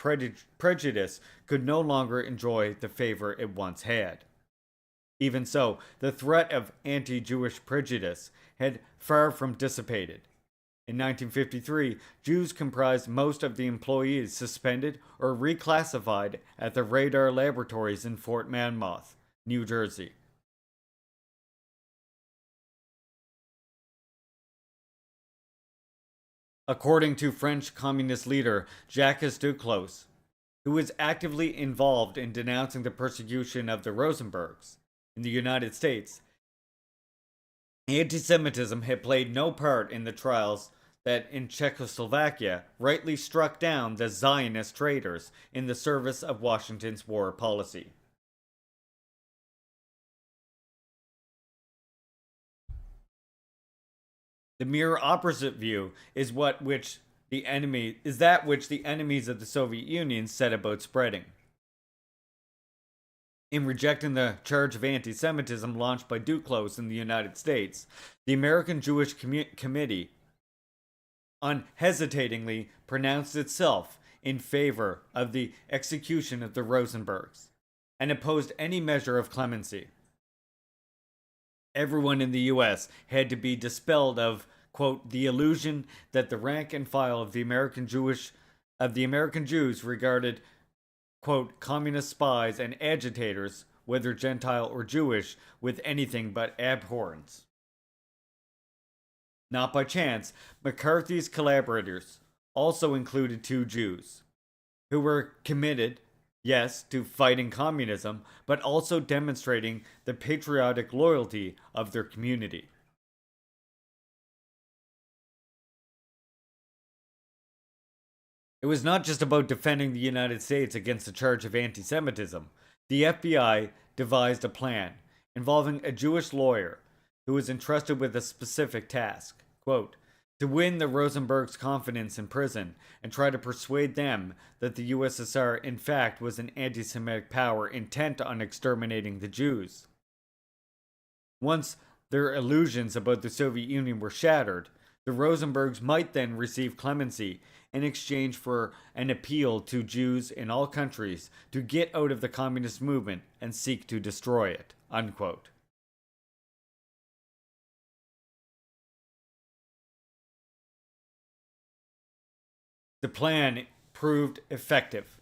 prejudice could no longer enjoy the favor it once had. Even so, the threat of anti-Jewish prejudice had far from dissipated. In 1953, Jews comprised most of the employees suspended or reclassified at the radar laboratories in Fort Monmouth, New Jersey. According to French communist leader Jacques Duclos, who was actively involved in denouncing the persecution of the Rosenbergs in the United States, anti-Semitism had played no part in the trials that in Czechoslovakia rightly struck down the Zionist traitors in the service of Washington's war policy. The mere opposite view is that which the enemies of the Soviet Union set about spreading. In rejecting the charge of anti-Semitism launched by Duclos in the United States, the American Jewish Committee unhesitatingly pronounced itself in favor of the execution of the Rosenbergs and opposed any measure of clemency. Everyone in the U.S. had to be dispelled of, quote, the illusion that the rank and file of the American Jews regarded, quote, communist spies and agitators, whether Gentile or Jewish, with anything but abhorrence. Not by chance, McCarthy's collaborators also included 2 Jews, who were committed, yes, to fighting communism, but also demonstrating the patriotic loyalty of their community. It was not just about defending the United States against the charge of anti-Semitism. The FBI devised a plan involving a Jewish lawyer who was entrusted with a specific task, quote, to win the Rosenbergs' confidence in prison and try to persuade them that the USSR in fact was an anti-Semitic power intent on exterminating the Jews. Once their illusions about the Soviet Union were shattered, the Rosenbergs might then receive clemency in exchange for an appeal to Jews in all countries to get out of the communist movement and seek to destroy it, unquote. The plan proved effective.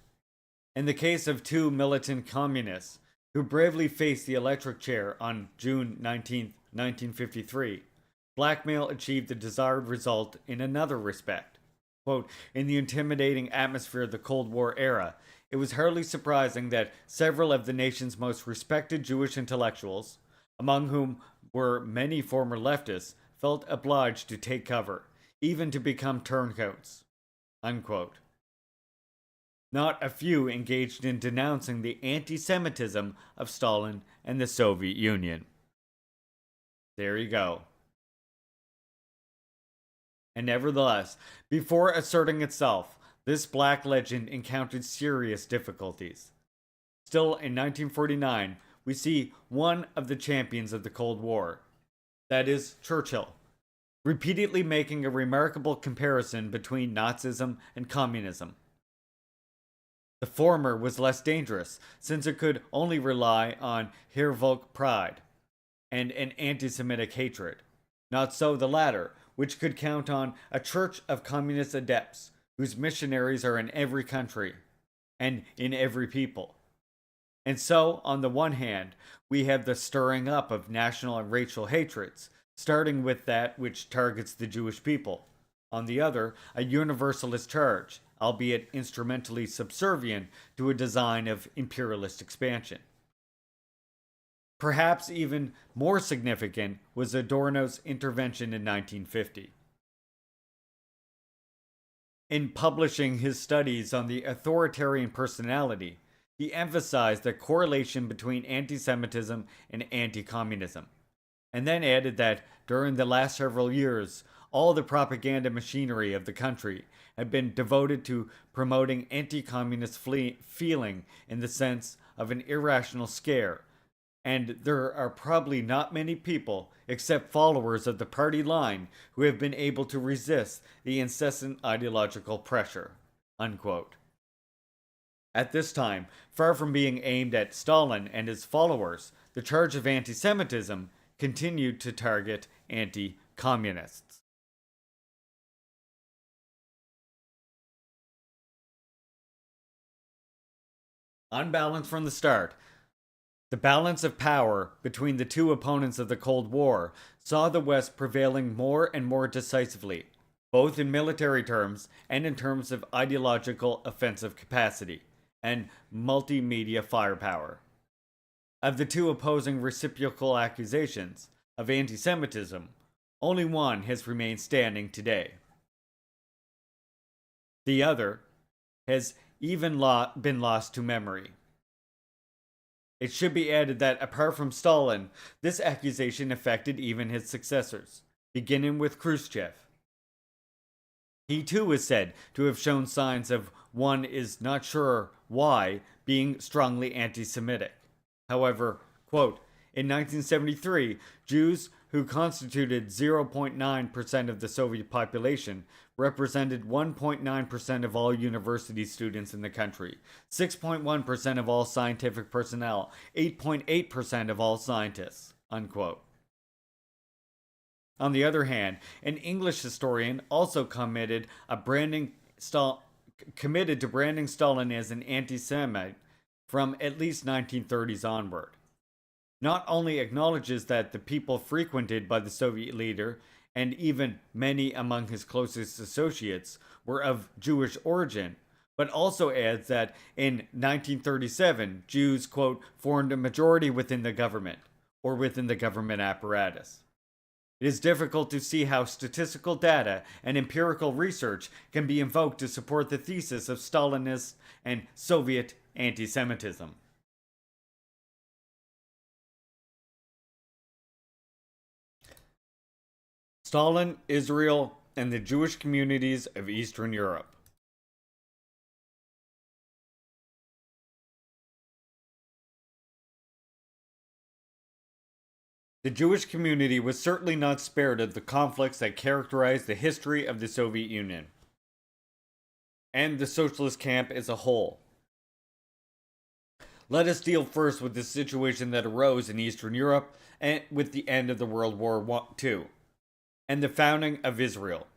In the case of 2 militant communists who bravely faced the electric chair on June 19, 1953, blackmail achieved the desired result in another respect. Quote, in the intimidating atmosphere of the Cold War era, it was hardly surprising that several of the nation's most respected Jewish intellectuals, among whom were many former leftists, felt obliged to take cover, even to become turncoats. Unquote. Not a few engaged in denouncing the anti-Semitism of Stalin and the Soviet Union. There you go. And nevertheless, before asserting itself, this black legend encountered serious difficulties. Still, in 1949, we see one of the champions of the Cold War, that is, Churchill, repeatedly making a remarkable comparison between Nazism and communism. The former was less dangerous, since it could only rely on Hervolk pride and an anti Semitic hatred. Not so the latter, which could count on a church of communist adepts, whose missionaries are in every country and in every people. And so, on the one hand, we have the stirring up of national and racial hatreds, starting with that which targets the Jewish people. On the other, a universalist charge, albeit instrumentally subservient to a design of imperialist expansion. Perhaps even more significant was Adorno's intervention in 1950. In publishing his studies on the authoritarian personality, he emphasized the correlation between anti-Semitism and anti-communism, and then added that during the last several years, all the propaganda machinery of the country had been devoted to promoting anti-communist feeling in the sense of an irrational scare, and there are probably not many people, except followers of the party line, who have been able to resist the incessant ideological pressure. Unquote. At this time, far from being aimed at Stalin and his followers, the charge of anti-Semitism continued to target anti-communists. Unbalanced from the start, the balance of power between the two opponents of the Cold War saw the West prevailing more and more decisively, both in military terms and in terms of ideological offensive capacity and multimedia firepower. Of the two opposing reciprocal accusations of anti-Semitism, only one has remained standing today. The other has even been lost to memory. It should be added that, apart from Stalin, this accusation affected even his successors, beginning with Khrushchev. He too is said to have shown signs of one is not sure why being strongly anti-Semitic. However, quote, in 1973, Jews who constituted 0.9% of the Soviet population represented 1.9% of all university students in the country, 6.1% of all scientific personnel, 8.8% of all scientists, unquote. On the other hand, an English historian also committed to branding Stalin as an anti-Semite from at least 1930s onward. Not only acknowledges that the people frequented by the Soviet leader, and even many among his closest associates, were of Jewish origin, but also adds that in 1937, Jews, quote, formed a majority within the government, or within the government apparatus. It is difficult to see how statistical data and empirical research can be invoked to support the thesis of Stalinist and Soviet anti-Semitism. Stalin, Israel, and the Jewish communities of Eastern Europe. The Jewish community was certainly not spared of the conflicts that characterized the history of the Soviet Union and the socialist camp as a whole. Let us deal first with the situation that arose in Eastern Europe and with the end of the World War II and the founding of Israel.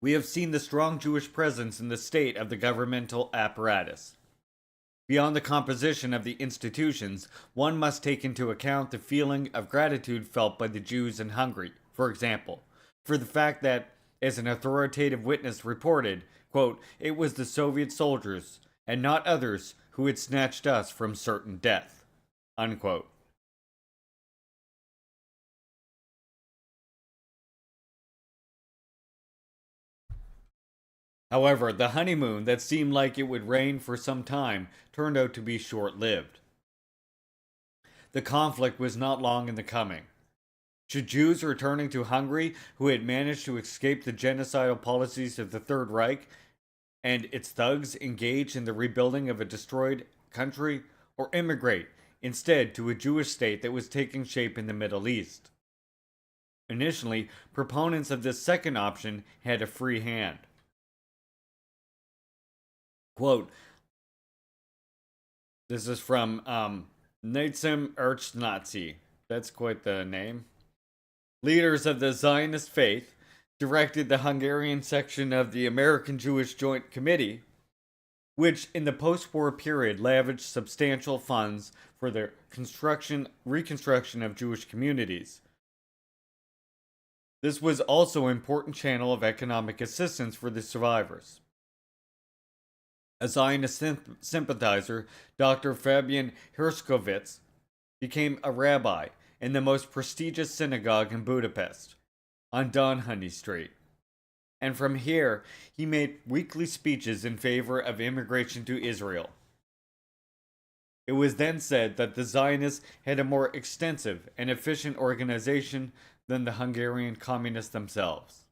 We have seen the strong Jewish presence in the state of the governmental apparatus. Beyond the composition of the institutions, one must take into account the feeling of gratitude felt by the Jews in Hungary, for example, for the fact that, as an authoritative witness reported, quote, it was the Soviet soldiers, and not others, who had snatched us from certain death, unquote. However, the honeymoon that seemed like it would reign for some time turned out to be short-lived. The conflict was not long in the coming. Should Jews returning to Hungary, who had managed to escape the genocidal policies of the Third Reich and its thugs, engage in the rebuilding of a destroyed country, or immigrate instead to a Jewish state that was taking shape in the Middle East. Initially, proponents of this second option had a free hand. Quote, this is from Nazim Nazi. That's quite the name. Leaders of the Zionist faith directed the Hungarian section of the American Jewish Joint Committee, which in the post-war period lavished substantial funds for the reconstruction of Jewish communities. This was also an important channel of economic assistance for the survivors. A Zionist sympathizer, Dr. Fabian Hershkovitz, became a rabbi in the most prestigious synagogue in Budapest, on Donhoney Street. And from here, he made weekly speeches in favor of immigration to Israel. It was then said that the Zionists had a more extensive and efficient organization than the Hungarian communists themselves.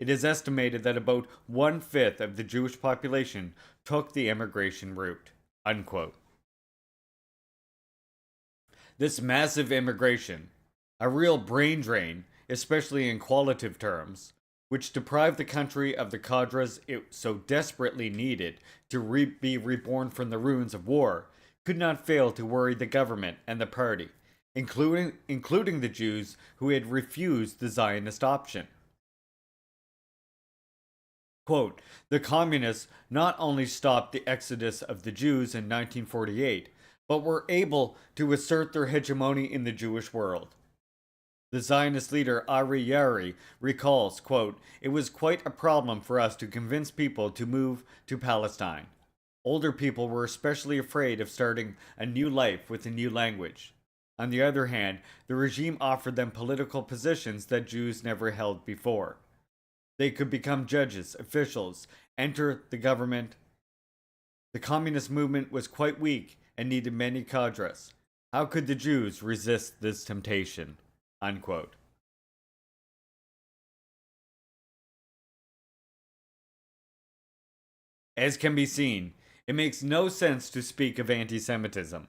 It is estimated that about 1/5 of the Jewish population took the immigration route. Unquote. This massive immigration, a real brain drain, especially in qualitative terms, which deprived the country of the cadres it so desperately needed to be reborn from the ruins of war, could not fail to worry the government and the party, including the Jews who had refused the Zionist option. Quote, the communists not only stopped the exodus of the Jews in 1948, but were able to assert their hegemony in the Jewish world. The Zionist leader Ari Yari recalls, quote, it was quite a problem for us to convince people to move to Palestine. Older people were especially afraid of starting a new life with a new language. On the other hand, the regime offered them political positions that Jews never held before. They could become judges, officials, enter the government. The communist movement was quite weak and needed many cadres. How could the Jews resist this temptation? Unquote. As can be seen, it makes no sense to speak of anti-Semitism.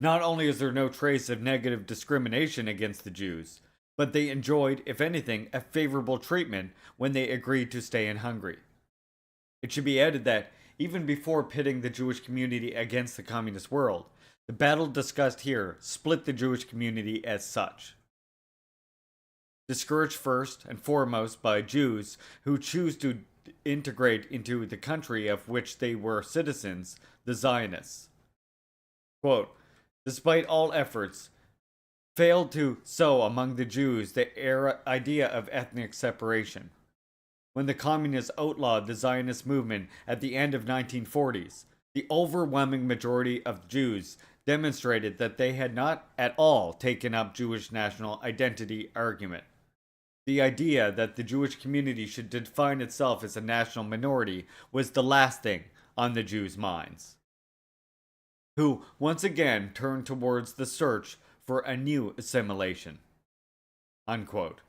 Not only is there no trace of negative discrimination against the Jews, but they enjoyed, if anything, a favorable treatment when they agreed to stay in Hungary. It should be added that, even before pitting the Jewish community against the communist world, the battle discussed here split the Jewish community as such. Discouraged first and foremost by Jews who choose to integrate into the country of which they were citizens, the Zionists. Quote, despite all efforts, failed to sow among the Jews the idea of ethnic separation. When the communists outlawed the Zionist movement at the end of 1940s, the overwhelming majority of Jews demonstrated that they had not at all taken up Jewish national identity argument. The idea that the Jewish community should define itself as a national minority was the last thing on the Jews' minds, who once again turned towards the search for a new assimilation. Unquote.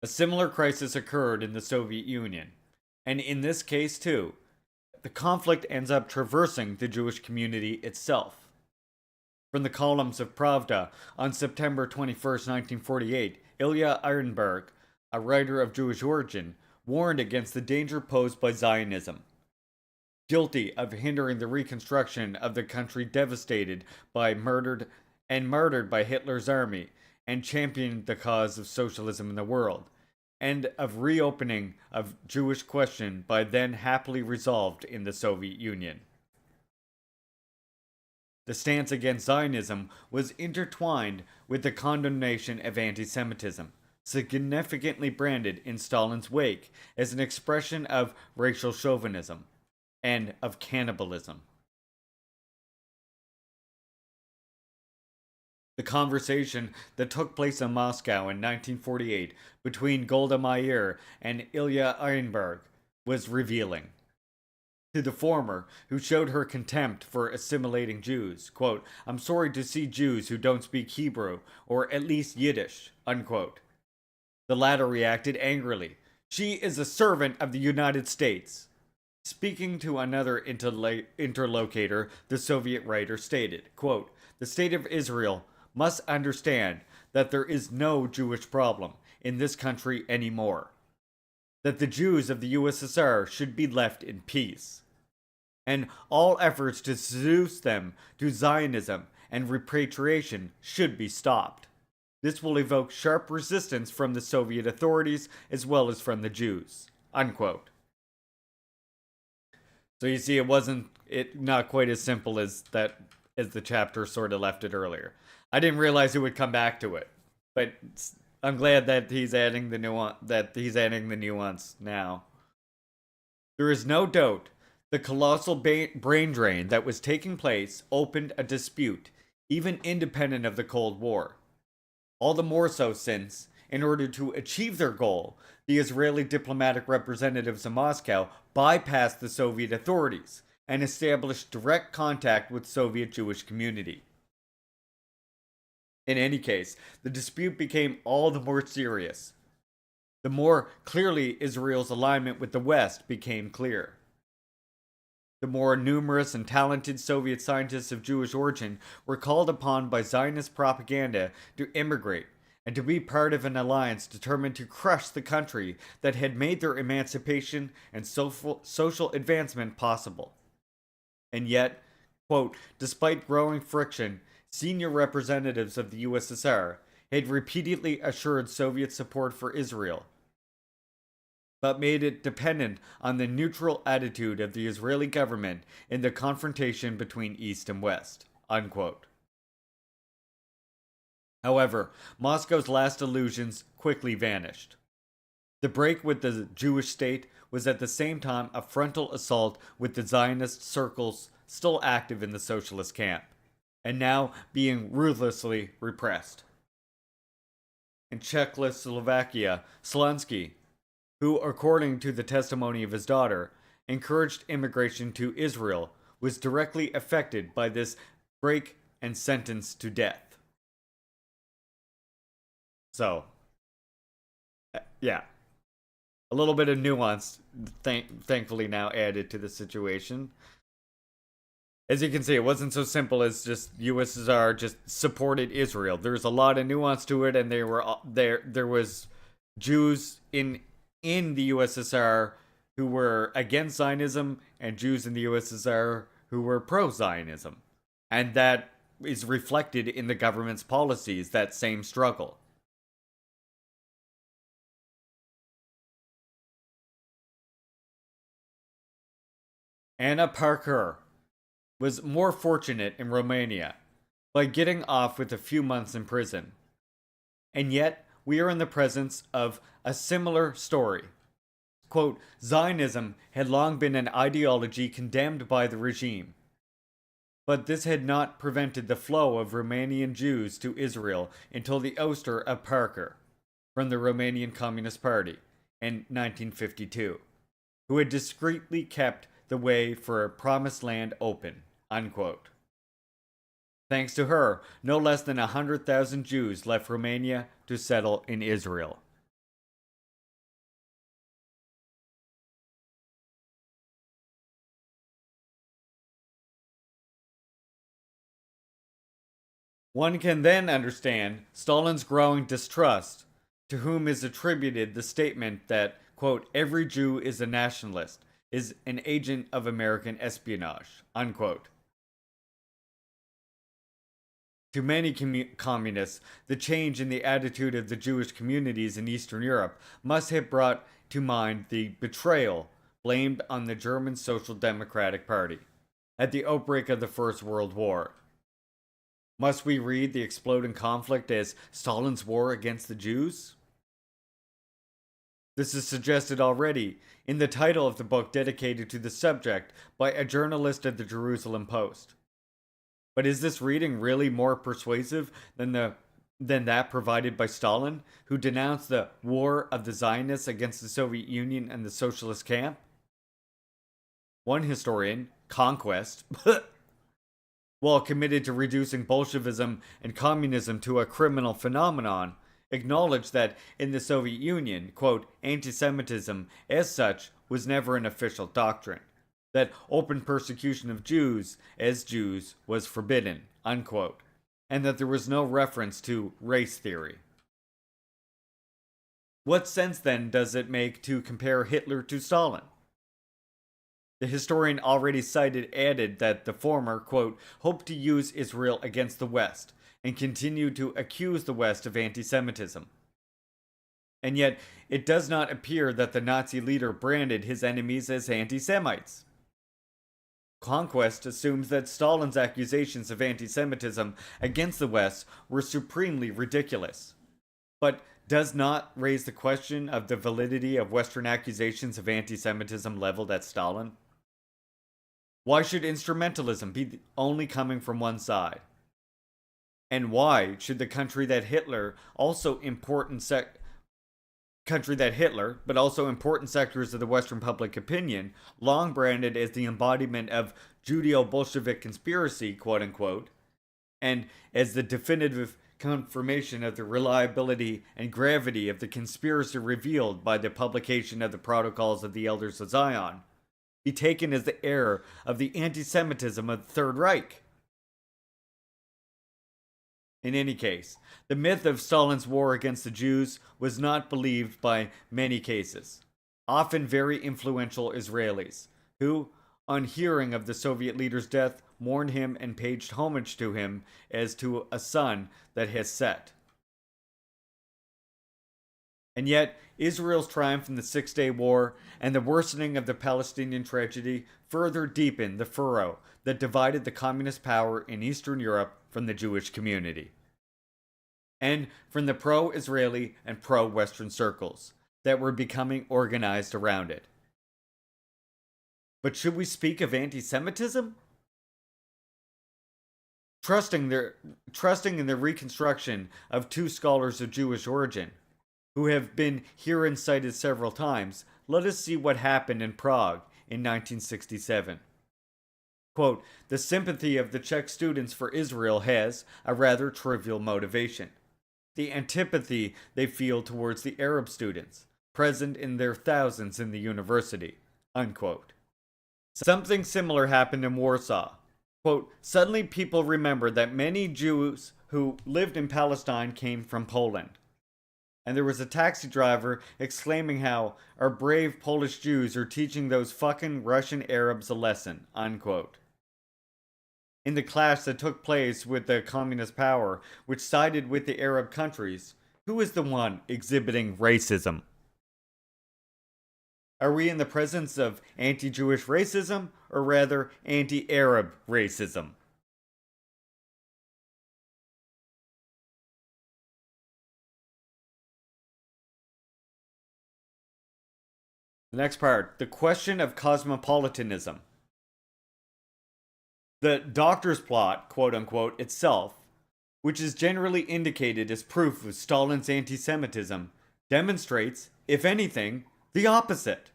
A similar crisis occurred in the Soviet Union, and in this case too, the conflict ends up traversing the Jewish community itself. From the columns of Pravda on September 21, 1948, Ilya Ehrenberg, a writer of Jewish origin, warned against the danger posed by Zionism. Guilty of hindering the reconstruction of the country devastated by murdered by Hitler's army, and championed the cause of socialism in the world, and of reopening of Jewish question by then happily resolved in the Soviet Union. The stance against Zionism was intertwined with the condemnation of anti-Semitism, significantly branded in Stalin's wake as an expression of racial chauvinism and of cannibalism. The conversation that took place in Moscow in 1948 between Golda Meir and Ilya Ehrenberg was revealing. To the former, who showed her contempt for assimilating Jews, quote, I'm sorry to see Jews who don't speak Hebrew, or at least Yiddish, unquote. The latter reacted angrily. She is a servant of the United States. Speaking to another interlocutor, the Soviet writer stated, quote, "The state of Israel must understand that there is no Jewish problem in this country anymore. That the Jews of the USSR should be left in peace. And all efforts to seduce them to Zionism and repatriation should be stopped. This will evoke sharp resistance from the Soviet authorities as well as from the Jews." Unquote. So you see, it not quite as simple as the chapter sort of left it earlier. I didn't realize it would come back to it, but I'm glad that he's adding the nuance now. There is no doubt the colossal brain drain that was taking place opened a dispute, even independent of the Cold War. All the more so since, in order to achieve their goal, the Israeli diplomatic representatives in Moscow bypassed the Soviet authorities and established direct contact with Soviet Jewish community. In any case, the dispute became all the more serious. The more clearly Israel's alignment with the West became clear. The more numerous and talented Soviet scientists of Jewish origin were called upon by Zionist propaganda to immigrate and to be part of an alliance determined to crush the country that had made their emancipation and social advancement possible. And yet, quote, despite growing friction, senior representatives of the USSR had repeatedly assured Soviet support for Israel, but made it dependent on the neutral attitude of the Israeli government in the confrontation between East and West, unquote. However, Moscow's last illusions quickly vanished. The break with the Jewish state was at the same time a frontal assault with the Zionist circles still active in the socialist camp, and now being ruthlessly repressed. In Czechoslovakia, Slansky, who, according to the testimony of his daughter, encouraged immigration to Israel, was directly affected by this break and sentenced to death. So, yeah. A little bit of nuance, thankfully, now added to the situation. As you can see, it wasn't so simple as just USSR just supported Israel. There's a lot of nuance to it, and there was Jews in the USSR who were against Zionism and Jews in the USSR who were pro-Zionism. And that is reflected in the government's policies, that same struggle. Anna Parker was more fortunate in Romania by getting off with a few months in prison. And yet, we are in the presence of a similar story. Quote, Zionism had long been an ideology condemned by the regime, but this had not prevented the flow of Romanian Jews to Israel until the ouster of Parker from the Romanian Communist Party in 1952, who had discreetly kept the way for a promised land open, unquote. Thanks to her, no less than 100,000 Jews left Romania to settle in Israel. One can then understand Stalin's growing distrust, to whom is attributed the statement that, quote, every Jew is a nationalist, is an agent of American espionage, unquote. To many communists, the change in the attitude of the Jewish communities in Eastern Europe must have brought to mind the betrayal blamed on the German Social Democratic Party at the outbreak of the First World War. Must we read the exploding conflict as Stalin's war against the Jews? This is suggested already in the title of the book dedicated to the subject by a journalist at the Jerusalem Post. But is this reading really more persuasive than that provided by Stalin, who denounced the war of the Zionists against the Soviet Union and the socialist camp? One historian, Conquest, while committed to reducing Bolshevism and communism to a criminal phenomenon, acknowledged that in the Soviet Union, quote, anti-Semitism as such was never an official doctrine, that open persecution of Jews as Jews was forbidden, unquote, and that there was no reference to race theory. What sense then does it make to compare Hitler to Stalin? The historian already cited added that the former, quote, hoped to use Israel against the West and continued to accuse the West of anti-Semitism. And yet, it does not appear that the Nazi leader branded his enemies as anti-Semites. Conquest assumes that Stalin's accusations of anti-Semitism against the West were supremely ridiculous, but does not raise the question of the validity of Western accusations of anti-Semitism leveled at Stalin. Why should instrumentalism be only coming from one side? And why should the country that Hitler, but also important sectors of the Western public opinion, long branded as the embodiment of Judeo-Bolshevik conspiracy, quote-unquote, and as the definitive confirmation of the reliability and gravity of the conspiracy revealed by the publication of the Protocols of the Elders of Zion, be taken as the heir of the anti-Semitism of the Third Reich? In any case, the myth of Stalin's war against the Jews was not believed by many cases, often very influential Israelis, who, on hearing of the Soviet leader's death, mourned him and paid homage to him as to a sun that has set. And yet, Israel's triumph in the Six-Day War and the worsening of the Palestinian tragedy further deepened the furrow that divided the communist power in Eastern Europe from the Jewish community, and from the pro-Israeli and pro-Western circles that were becoming organized around it. But should we speak of anti-Semitism? Trusting in the reconstruction of two scholars of Jewish origin, who have been herein cited several times, let us see what happened in Prague in 1967. Quote, the sympathy of the Czech students for Israel has a rather trivial motivation. The antipathy they feel towards the Arab students, present in their thousands in the university, unquote. Something similar happened in Warsaw. Quote, suddenly people remembered that many Jews who lived in Palestine came from Poland. And there was a taxi driver exclaiming how our brave Polish Jews are teaching those fucking Russian Arabs a lesson, unquote. In the clash that took place with the communist power, which sided with the Arab countries, who is the one exhibiting racism? Are we in the presence of anti-Jewish racism, or rather anti-Arab racism? The next part, the question of cosmopolitanism. The doctor's plot, quote-unquote, itself, which is generally indicated as proof of Stalin's anti-Semitism, demonstrates, if anything, the opposite.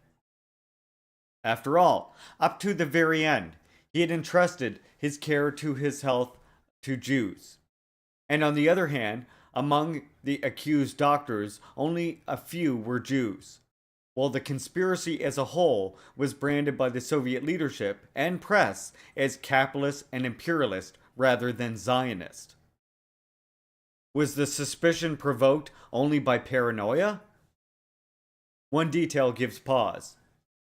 After all, up to the very end, he had entrusted his care to his health to Jews. And on the other hand, among the accused doctors, only a few were Jews, while the conspiracy as a whole was branded by the Soviet leadership and press as capitalist and imperialist rather than Zionist. Was the suspicion provoked only by paranoia? One detail gives pause.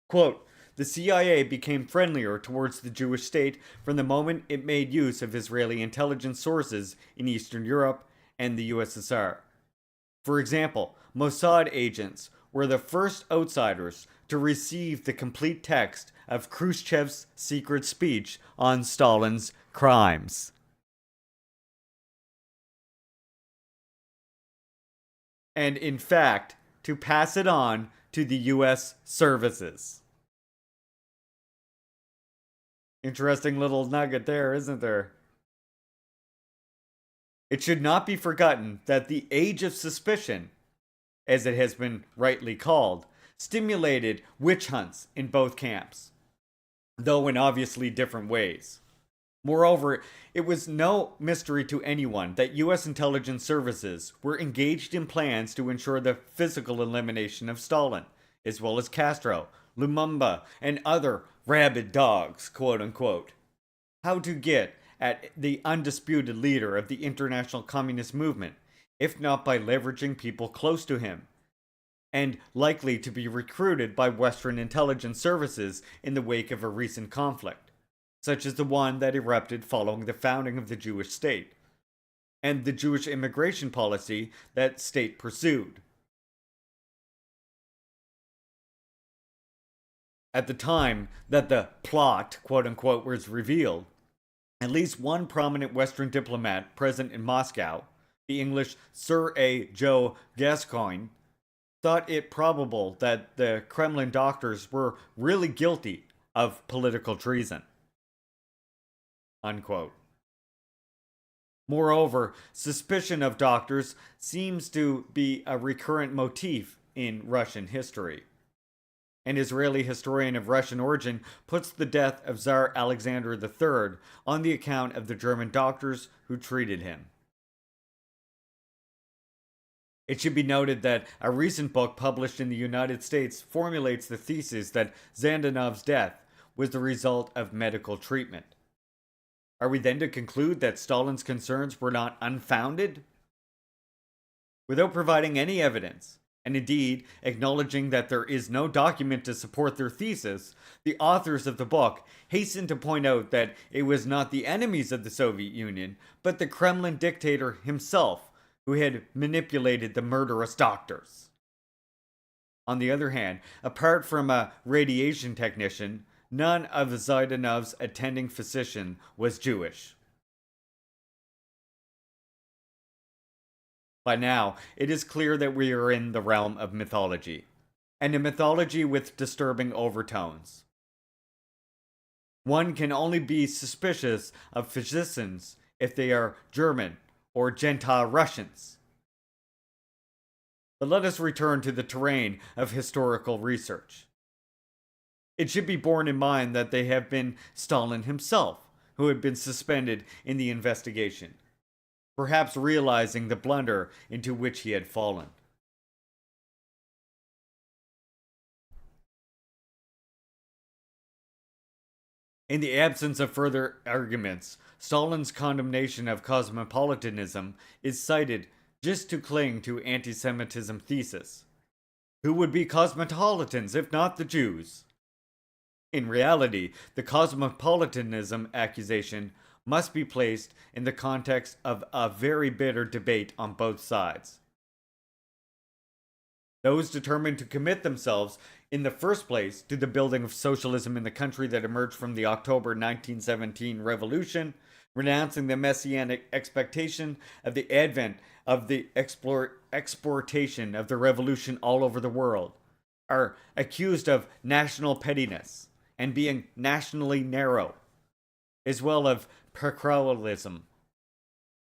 Quote, the CIA became friendlier towards the Jewish state from the moment it made use of Israeli intelligence sources in Eastern Europe and the USSR. For example, Mossad agents were the first outsiders to receive the complete text of Khrushchev's secret speech on Stalin's crimes. And in fact, to pass it on to the US services. Interesting little nugget there, isn't there? It should not be forgotten that the Age of Suspicion, as it has been rightly called, stimulated witch hunts in both camps, though in obviously different ways. Moreover, it was no mystery to anyone that US intelligence services were engaged in plans to ensure the physical elimination of Stalin, as well as Castro, Lumumba, and other rabid dogs, quote unquote. How to get at the undisputed leader of the international communist movement, if not by leveraging people close to him, and likely to be recruited by Western intelligence services in the wake of a recent conflict, such as the one that erupted following the founding of the Jewish state, and the Jewish immigration policy that state pursued. At the time that the plot, quote unquote, was revealed, at least one prominent Western diplomat present in Moscow, the English Sir A. Joe Gascoigne, thought it probable that the Kremlin doctors were really guilty of political treason. Unquote. Moreover, suspicion of doctors seems to be a recurrent motif in Russian history. An Israeli historian of Russian origin puts the death of Tsar Alexander III on the account of the German doctors who treated him. It should be noted that a recent book published in the United States formulates the thesis that Zhdannov's death was the result of medical treatment. Are we then to conclude that Stalin's concerns were not unfounded? Without providing any evidence, and indeed acknowledging that there is no document to support their thesis, the authors of the book hasten to point out that it was not the enemies of the Soviet Union, but the Kremlin dictator himself who had manipulated the murderous doctors. On the other hand, apart from a radiation technician, none of Zhdanov's attending physician was Jewish. By now, it is clear that we are in the realm of mythology, and a mythology with disturbing overtones. One can only be suspicious of physicians if they are German or Gentile Russians. But let us return to the terrain of historical research. It should be borne in mind that they have been Stalin himself who had been suspended in the investigation, perhaps realizing the blunder into which he had fallen. In the absence of further arguments, Stalin's condemnation of cosmopolitanism is cited just to cling to anti-Semitism thesis. Who would be cosmopolitans if not the Jews? In reality, the cosmopolitanism accusation must be placed in the context of a very bitter debate on both sides. Those determined to commit themselves in the first place to the building of socialism in the country that emerged from the October 1917 revolution, renouncing the messianic expectation of the advent of the exportation of the revolution all over the world, are accused of national pettiness and being nationally narrow, as well as parochialism.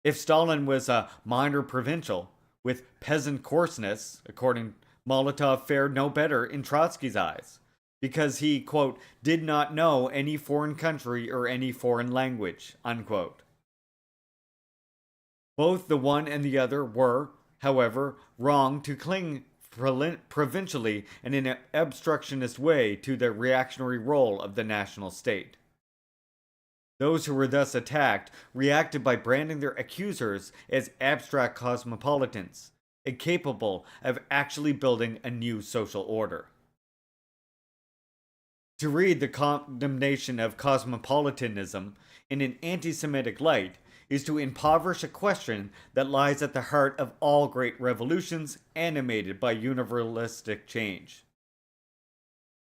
If Stalin was a minor provincial with peasant coarseness, according Molotov fared no better in Trotsky's eyes, because he, quote, did not know any foreign country or any foreign language, unquote. Both the one and the other were, however, wrong to cling provincially and in an obstructionist way to the reactionary role of the national state. Those who were thus attacked reacted by branding their accusers as abstract cosmopolitans, incapable of actually building a new social order. To read the condemnation of cosmopolitanism in an anti-Semitic light is to impoverish a question that lies at the heart of all great revolutions animated by universalistic change.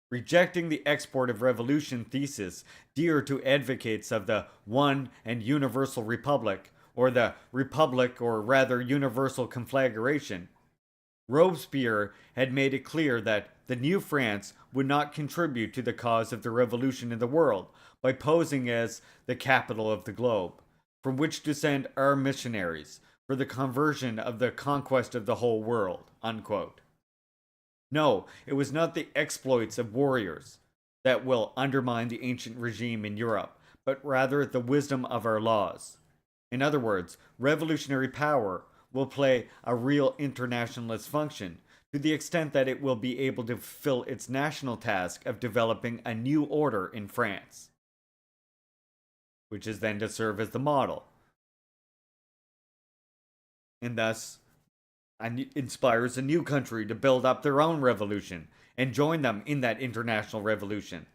Rejecting the export of revolution thesis dear to advocates of the one and universal republic, or the republic or rather universal conflagration, Robespierre had made it clear that the new France would not contribute to the cause of the revolution in the world by posing as the capital of the globe, from which to send our missionaries for the conversion of the conquest of the whole world, unquote. No, it was not the exploits of warriors that will undermine the ancient regime in Europe, but rather the wisdom of our laws. In other words, revolutionary power will play a real internationalist function to the extent that it will be able to fulfill its national task of developing a new order in France, which is then to serve as the model, and thus inspires a new country to build up their own revolution and join them in that international revolution.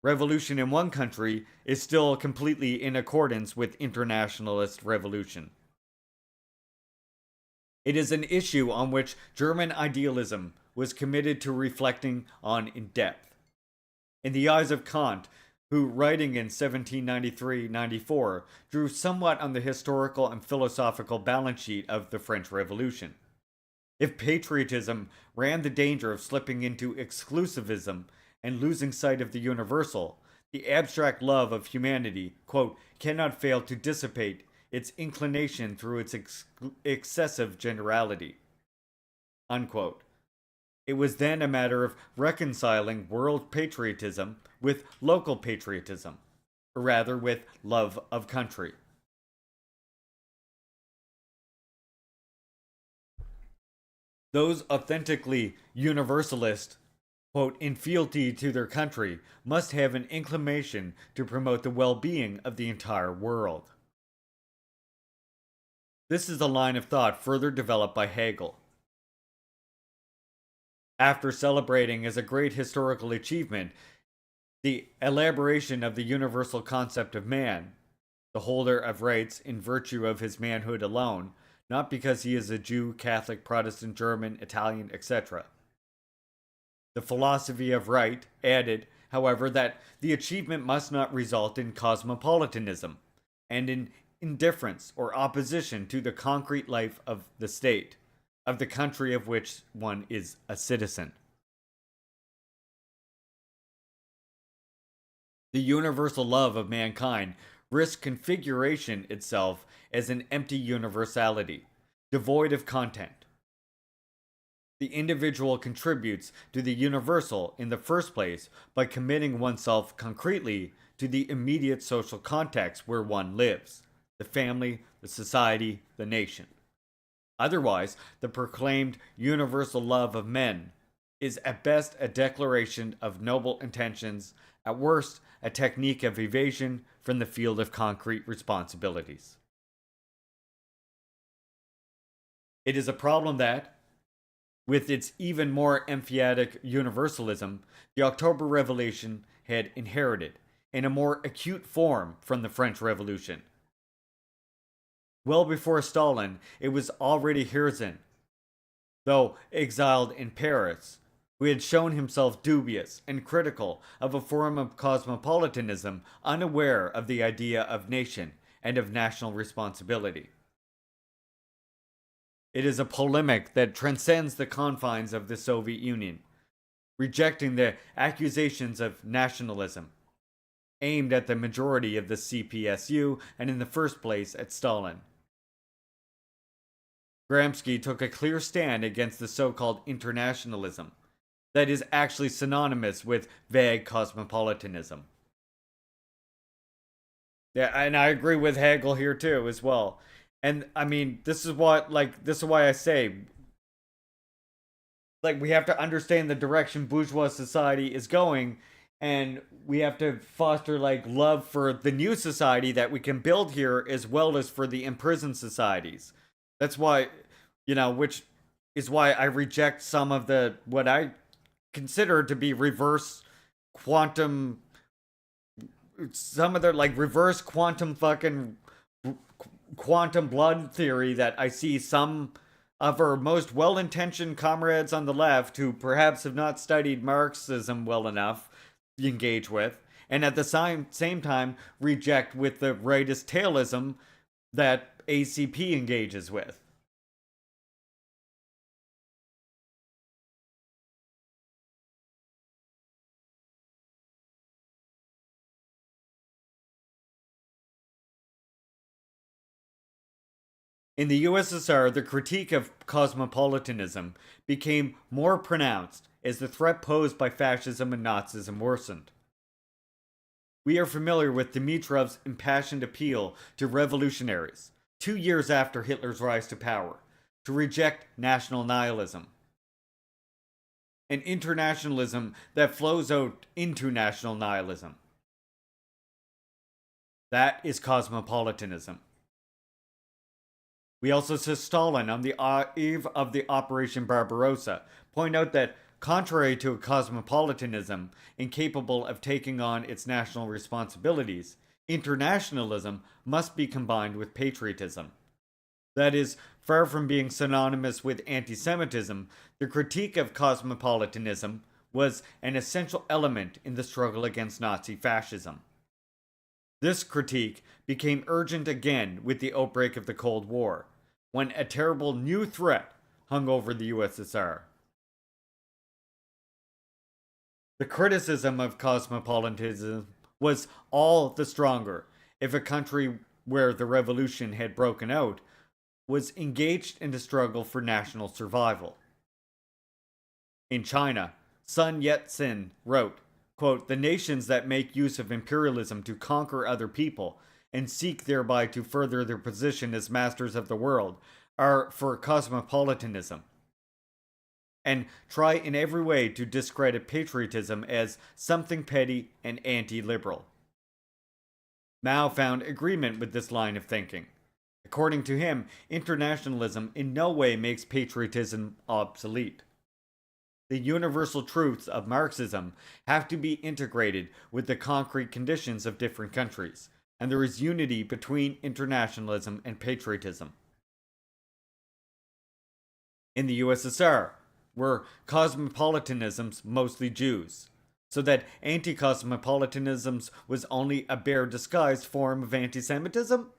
Revolution in one country is still completely in accordance with internationalist revolution. It is an issue on which German idealism was committed to reflecting on in depth. In the eyes of Kant, who, writing in 1793-94, drew somewhat on the historical and philosophical balance sheet of the French Revolution. If patriotism ran the danger of slipping into exclusivism and losing sight of the universal, the abstract love of humanity, quote, cannot fail to dissipate its inclination through its excessive generality, unquote. It was then a matter of reconciling world patriotism with local patriotism, or rather with love of country. Those authentically universalist, quote, in fealty to their country must have an inclination to promote the well-being of the entire world. This is a line of thought further developed by Hegel. After celebrating as a great historical achievement the elaboration of the universal concept of man, the holder of rights in virtue of his manhood alone, not because he is a Jew, Catholic, Protestant, German, Italian, etc. The philosophy of right added, however, that the achievement must not result in cosmopolitanism and in indifference or opposition to the concrete life of the state, of the country of which one is a citizen. The universal love of mankind risks configuration itself as an empty universality, devoid of content. The individual contributes to the universal in the first place by committing oneself concretely to the immediate social context where one lives, the family, the society, the nation. Otherwise, the proclaimed universal love of men is at best a declaration of noble intentions, at worst a technique of evasion from the field of concrete responsibilities. It is a problem that, with its even more emphatic universalism, the October Revolution had inherited in a more acute form from the French Revolution. Well before Stalin, it was already Herzen, though exiled in Paris, who had shown himself dubious and critical of a form of cosmopolitanism unaware of the idea of nation and of national responsibility. It is a polemic that transcends the confines of the Soviet Union, rejecting the accusations of nationalism, aimed at the majority of the CPSU and in the first place at Stalin. Gramsci took a clear stand against the so-called internationalism that is actually synonymous with vague cosmopolitanism. Yeah, and I agree with Hegel here too, as well. And I mean, this is why I say, we have to understand the direction bourgeois society is going, and we have to foster love for the new society that we can build here, as well as for the imprisoned societies. That's why, which is why I reject some of the what I consider to be reverse quantum, some of the reverse quantum fucking quantum blood theory that I see some of our most well-intentioned comrades on the left, who perhaps have not studied Marxism well enough, engage with, and at the same time reject with the rightist tailism that ACP engages with. In the USSR, the critique of cosmopolitanism became more pronounced as the threat posed by fascism and Nazism worsened. We are familiar with Dimitrov's impassioned appeal to revolutionaries, 2 years after Hitler's rise to power, to reject national nihilism. and internationalism that flows out into national nihilism. That is cosmopolitanism. We also saw Stalin on the eve of the Operation Barbarossa point out that, contrary to a cosmopolitanism incapable of taking on its national responsibilities, internationalism must be combined with patriotism. That is, far from being synonymous with anti Semitism, the critique of cosmopolitanism was an essential element in the struggle against Nazi fascism. This critique became urgent again with the outbreak of the Cold War, when a terrible new threat hung over the USSR. The criticism of cosmopolitanism was all the stronger if a country where the revolution had broken out was engaged in the struggle for national survival. In China, Sun Yat-sen wrote, quote, "The nations that make use of imperialism to conquer other people and seek thereby to further their position as masters of the world are for cosmopolitanism, and try in every way to discredit patriotism as something petty and anti-liberal." Mao found agreement with this line of thinking. According to him, internationalism in no way makes patriotism obsolete. The universal truths of Marxism have to be integrated with the concrete conditions of different countries, and there is unity between internationalism and patriotism. In the USSR, were cosmopolitanisms mostly Jews, so that anti-cosmopolitanism was only a bare disguised form of anti-Semitism?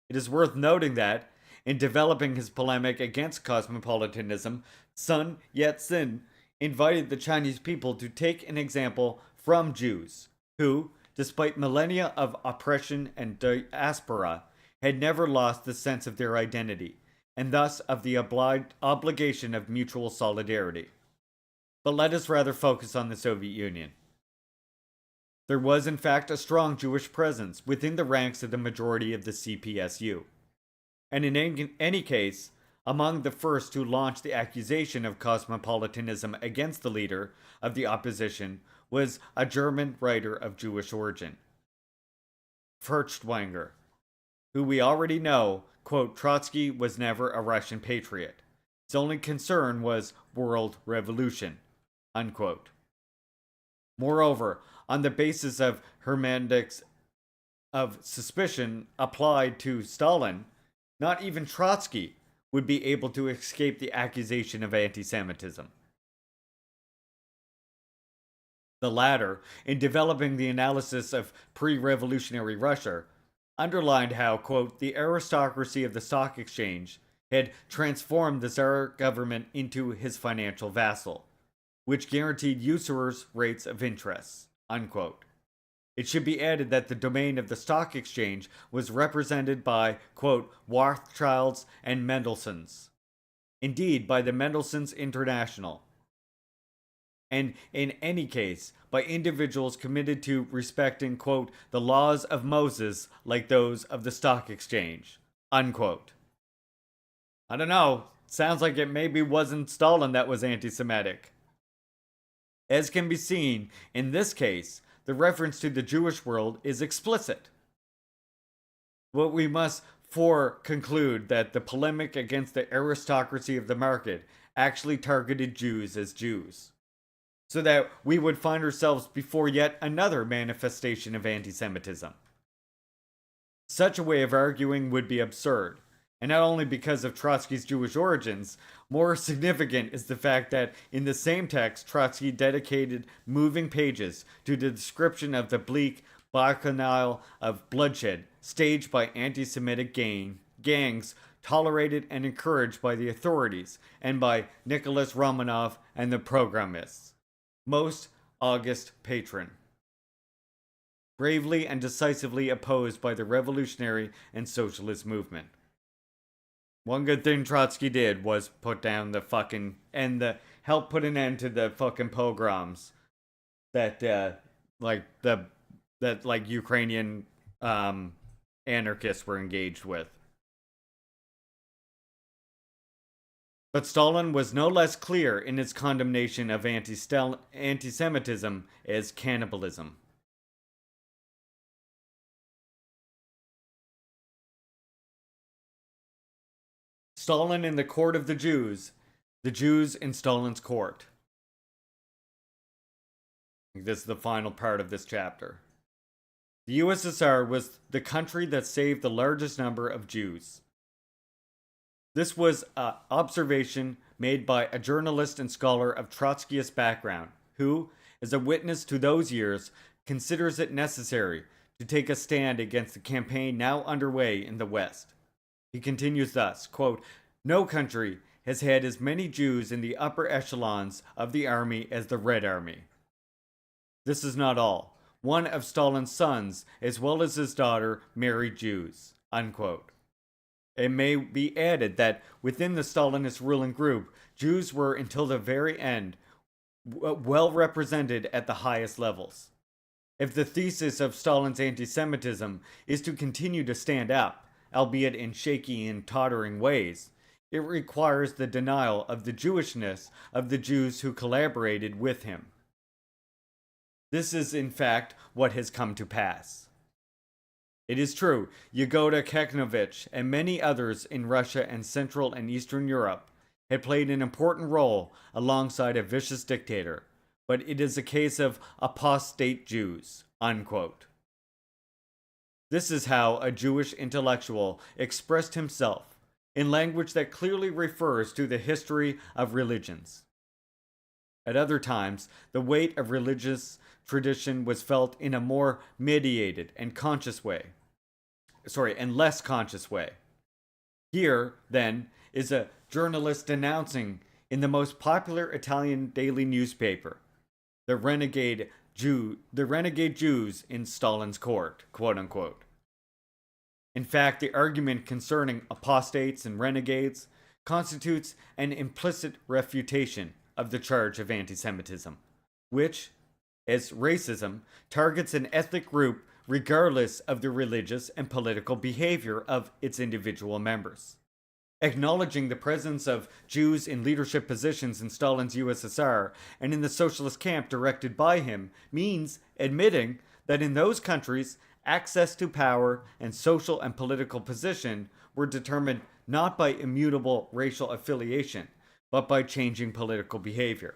It is worth noting that, in developing his polemic against cosmopolitanism, Sun Yat-sen invited the Chinese people to take an example from Jews, who, despite millennia of oppression and diaspora, had never lost the sense of their identity, and thus of the obligation of mutual solidarity. But let us rather focus on the Soviet Union. There was in fact a strong Jewish presence within the ranks of the majority of the CPSU. And in any case, among the first to launch the accusation of cosmopolitanism against the leader of the opposition was a German writer of Jewish origin, Furtwängler, who we already know, quote, Trotsky was never a Russian patriot. His only concern was world revolution, unquote. Moreover, on the basis of hermeneutics of suspicion applied to Stalin, not even Trotsky would be able to escape the accusation of anti-Semitism. The latter, in developing the analysis of pre-revolutionary Russia, underlined how, quote, the aristocracy of the stock exchange had transformed the Tsar government into his financial vassal, which guaranteed usurers rates of interest, unquote. It should be added that the domain of the stock exchange was represented by, quote, Rothschilds and Mendelssohns. Indeed, by the Mendelssohns International. And in any case, by individuals committed to respecting, quote, the laws of Moses like those of the stock exchange, unquote. I don't know, sounds like it maybe wasn't Stalin that was anti-Semitic. As can be seen, in this case, the reference to the Jewish world is explicit. But we must conclude that the polemic against the aristocracy of the market actually targeted Jews as Jews, so that we would find ourselves before yet another manifestation of anti-Semitism. Such a way of arguing would be absurd, and not only because of Trotsky's Jewish origins, more significant is the fact that in the same text, Trotsky dedicated moving pages to the description of the bleak bacchanal of bloodshed staged by anti-Semitic gangs tolerated and encouraged by the authorities and by Nicholas Romanov and the Pogromists. Most august patron. Bravely and decisively opposed by the revolutionary and socialist movement. One good thing Trotsky did was put down the fucking help put an end to the fucking pogroms that Ukrainian anarchists were engaged with. But Stalin was no less clear in his condemnation of anti-Semitism as cannibalism. Stalin in the court of the Jews in Stalin's court. This is the final part of this chapter. The USSR was the country that saved the largest number of Jews. This was an observation made by a journalist and scholar of Trotskyist background, who, as a witness to those years, considers it necessary to take a stand against the campaign now underway in the West. He continues thus, quote, "No country has had as many Jews in the upper echelons of the army as the Red Army. This is not all. One of Stalin's sons, as well as his daughter, married Jews." Unquote. It may be added that within the Stalinist ruling group, Jews were until the very end well represented at the highest levels. If the thesis of Stalin's anti-Semitism is to continue to stand up, albeit in shaky and tottering ways, it requires the denial of the Jewishness of the Jews who collaborated with him. This is, in fact, what has come to pass. It is true, Yagoda Keknovich and many others in Russia and Central and Eastern Europe had played an important role alongside a vicious dictator, but it is a case of apostate Jews. Unquote. This is how a Jewish intellectual expressed himself, in language that clearly refers to the history of religions. At other times, the weight of religious tradition was felt in a more mediated and less conscious way. Here, then, is a journalist denouncing in the most popular Italian daily newspaper the renegade Jews in Stalin's court, quote unquote. In fact, the argument concerning apostates and renegades constitutes an implicit refutation of the charge of anti-Semitism, which, as racism, targets an ethnic group regardless of the religious and political behavior of its individual members. Acknowledging the presence of Jews in leadership positions in Stalin's USSR and in the socialist camp directed by him means admitting that in those countries, access to power and social and political position were determined not by immutable racial affiliation, but by changing political behavior.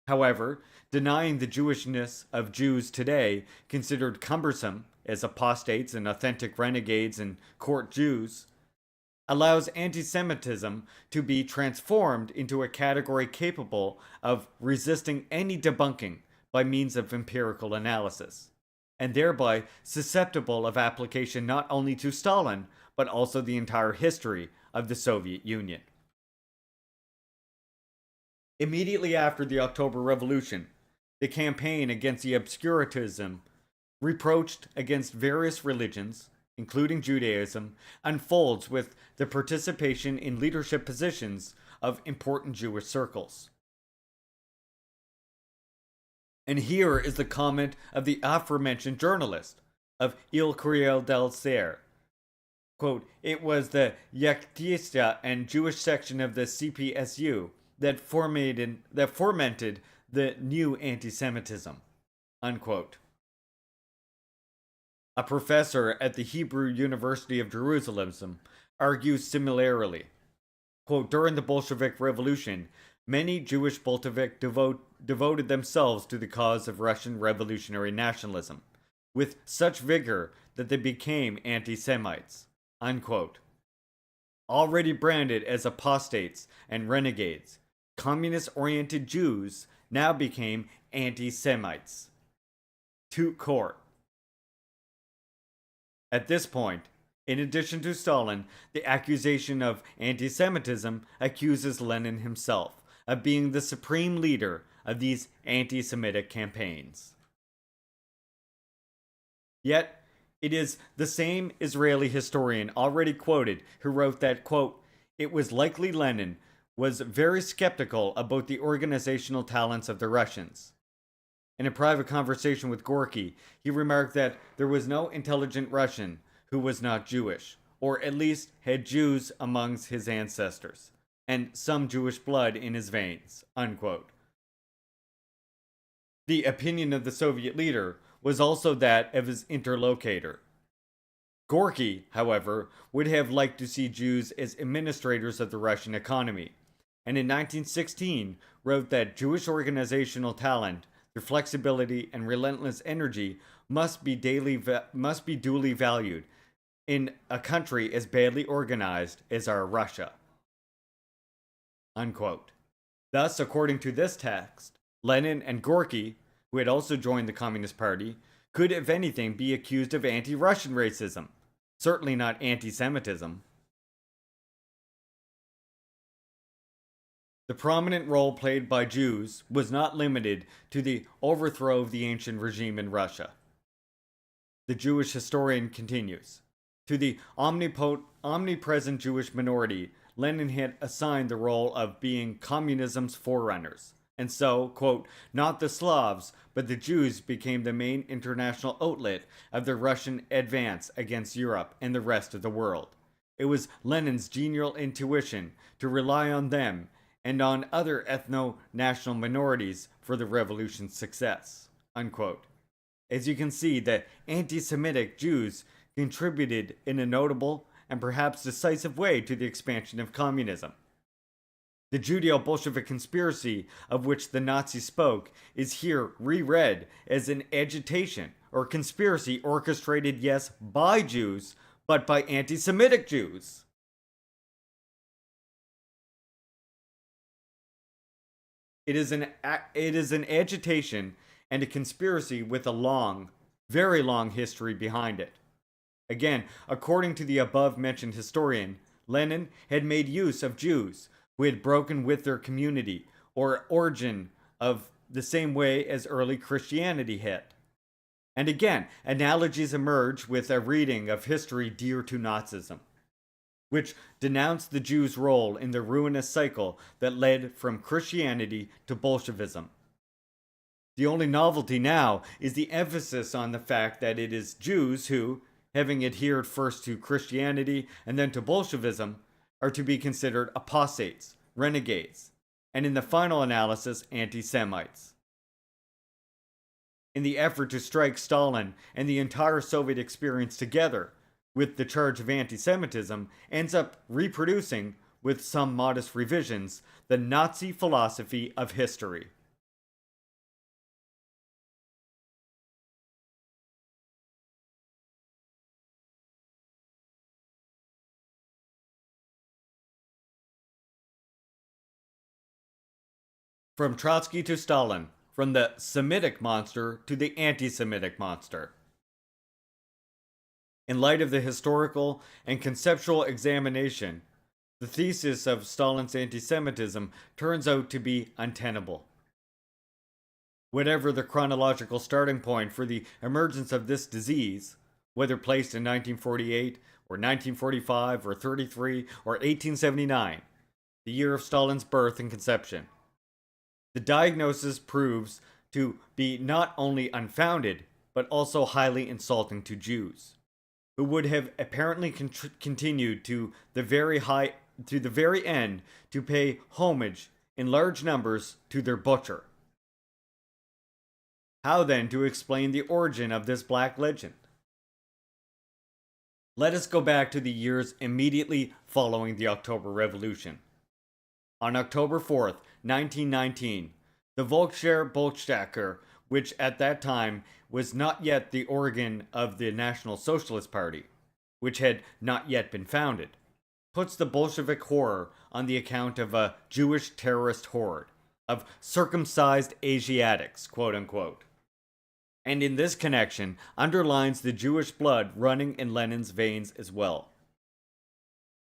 However, denying the Jewishness of Jews today, considered cumbersome as apostates and authentic renegades and court Jews, allows anti-Semitism to be transformed into a category capable of resisting any debunking by means of empirical analysis, and thereby susceptible of application not only to Stalin, but also the entire history of the Soviet Union. Immediately after the October Revolution, the campaign against the obscurantism reproached against various religions, including Judaism, unfolds with the participation in leadership positions of important Jewish circles. And here is the comment of the aforementioned journalist, of Il Corriere del Sera. Quote, "It was the Yaktista and Jewish section of the CPSU that fomented the new anti-Semitism." Unquote. A professor at the Hebrew University of Jerusalem argues similarly. Quote, "During the Bolshevik Revolution, many Jewish Bolshevik devoted themselves to the cause of Russian revolutionary nationalism, with such vigor that they became anti-Semites." Unquote. Already branded as apostates and renegades, communist-oriented Jews now became anti-Semites. To court. At this point, in addition to Stalin, the accusation of anti-Semitism accuses Lenin himself of being the supreme leader of these anti-Semitic campaigns. Yet, it is the same Israeli historian already quoted who wrote that, quote, "It was likely Lenin was very skeptical about the organizational talents of the Russians." In a private conversation with Gorky, he remarked that there was no intelligent Russian who was not Jewish, or at least had Jews amongst his ancestors. and some Jewish blood in his veins, unquote. The opinion of the Soviet leader was also that of his interlocutor. Gorky, however, would have liked to see Jews as administrators of the Russian economy, and in 1916 wrote that Jewish organizational talent, their flexibility and relentless energy must be duly valued in a country as badly organized as our Russia. Unquote. Thus, according to this text, Lenin and Gorky, who had also joined the Communist Party, could, if anything, be accused of anti-Russian racism, certainly not anti-Semitism. The prominent role played by Jews was not limited to the overthrow of the ancient regime in Russia. The Jewish historian continues, to the omnipresent Jewish minority, Lenin had assigned the role of being communism's forerunners. And so, quote, not the Slavs, but the Jews became the main international outlet of the Russian advance against Europe and the rest of the world. It was Lenin's genial intuition to rely on them and on other ethno-national minorities for the revolution's success, unquote. As you can see, the anti-Semitic Jews contributed in a notable and perhaps decisive way to the expansion of communism. The Judeo-Bolshevik conspiracy of which the Nazis spoke is here reread as an agitation or conspiracy orchestrated, yes, by Jews, but by anti-Semitic Jews. It is an agitation and a conspiracy with a long, very long history behind it. Again, according to the above-mentioned historian, Lenin had made use of Jews who had broken with their community or origin of the same way as early Christianity had. And again, analogies emerge with a reading of history dear to Nazism, which denounced the Jews' role in the ruinous cycle that led from Christianity to Bolshevism. The only novelty now is the emphasis on the fact that it is Jews who, having adhered first to Christianity and then to Bolshevism, are to be considered apostates, renegades, and in the final analysis, anti-Semites. In the effort to strike Stalin and the entire Soviet experience together with the charge of anti-Semitism, ends up reproducing, with some modest revisions, the Nazi philosophy of history. From Trotsky to Stalin, from the Semitic monster to the anti-Semitic monster. In light of the historical and conceptual examination, the thesis of Stalin's anti-Semitism turns out to be untenable. Whatever the chronological starting point for the emergence of this disease, whether placed in 1948 or 1945 or 33 or 1879, the year of Stalin's birth and conception, the diagnosis proves to be not only unfounded, but also highly insulting to Jews, who would have apparently continued to the very end to pay homage in large numbers to their butcher. How then to explain the origin of this black legend? Let us go back to the years immediately following the October Revolution. On October 4th, 1919, the Volksher Bolsheviker, which at that time was not yet the organ of the National Socialist Party, which had not yet been founded, puts the Bolshevik horror on the account of a Jewish terrorist horde, of circumcised Asiatics, quote unquote. And in this connection, underlines the Jewish blood running in Lenin's veins as well.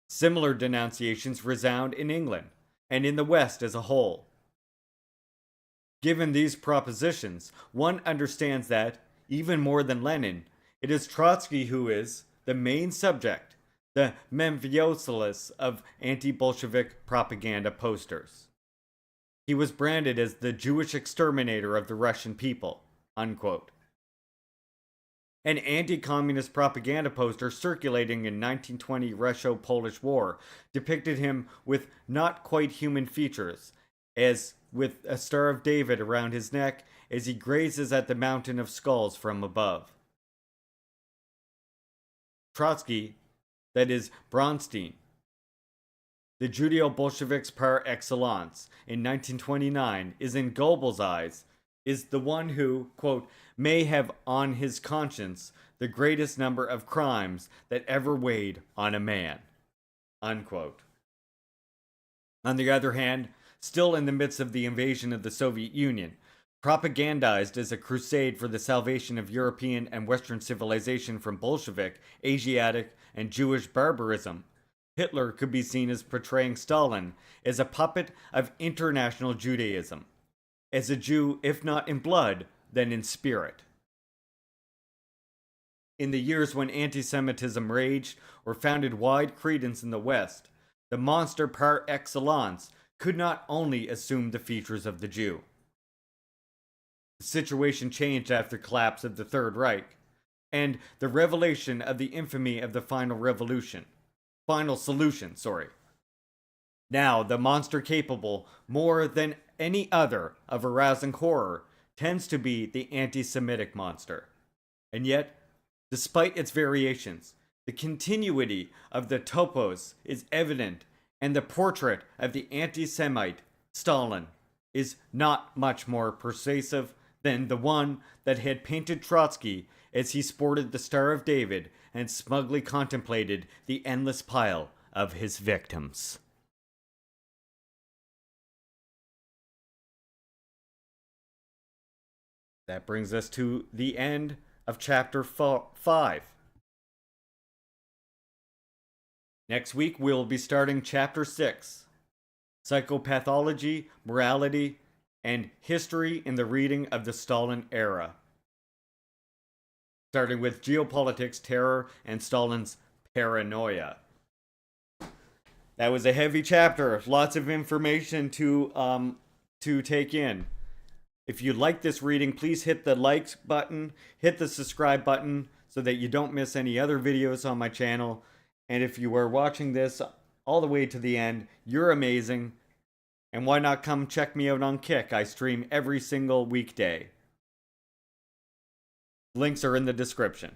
Similar denunciations resound in England, and in the West as a whole. Given these propositions, one understands that, even more than Lenin, it is Trotsky who is the main subject, the Memphiosalis of anti-Bolshevik propaganda posters. He was branded as the Jewish exterminator of the Russian people, unquote. An anti-communist propaganda poster circulating in 1920 Russo-Polish War depicted him with not quite human features, as with a Star of David around his neck as he grazes at the mountain of skulls from above. Trotsky, that is Bronstein, the Judeo-Bolsheviks par excellence in 1929, is in Goebbels' eyes, is the one who, quote, may have on his conscience the greatest number of crimes that ever weighed on a man, unquote. On the other hand, still in the midst of the invasion of the Soviet Union, propagandized as a crusade for the salvation of European and Western civilization from Bolshevik, Asiatic, and Jewish barbarism, Hitler could be seen as portraying Stalin as a puppet of international Judaism, as a Jew if not in blood, then in spirit. In the years when anti-Semitism raged or founded wide credence in the West, the monster par excellence could not only assume the features of the Jew. The situation changed after the collapse of the Third Reich, and the revelation of the infamy of the final solution. Now, the monster capable, more than any other, of arousing horror tends to be the anti-Semitic monster. And yet, despite its variations, the continuity of the topos is evident, and the portrait of the anti-Semite, Stalin, is not much more persuasive than the one that had painted Trotsky as he sported the Star of David and smugly contemplated the endless pile of his victims. That brings us to the end of chapter 5. Next week, we'll be starting chapter 6, Psychopathology, Morality, and History in the Reading of the Stalin Era. Starting with geopolitics, terror, and Stalin's paranoia. That was a heavy chapter, lots of information to take in. If you like this reading, please hit the like button, hit the subscribe button so that you don't miss any other videos on my channel. And if you are watching this all the way to the end, you're amazing. And why not come check me out on Kick? I stream every single weekday. Links are in the description.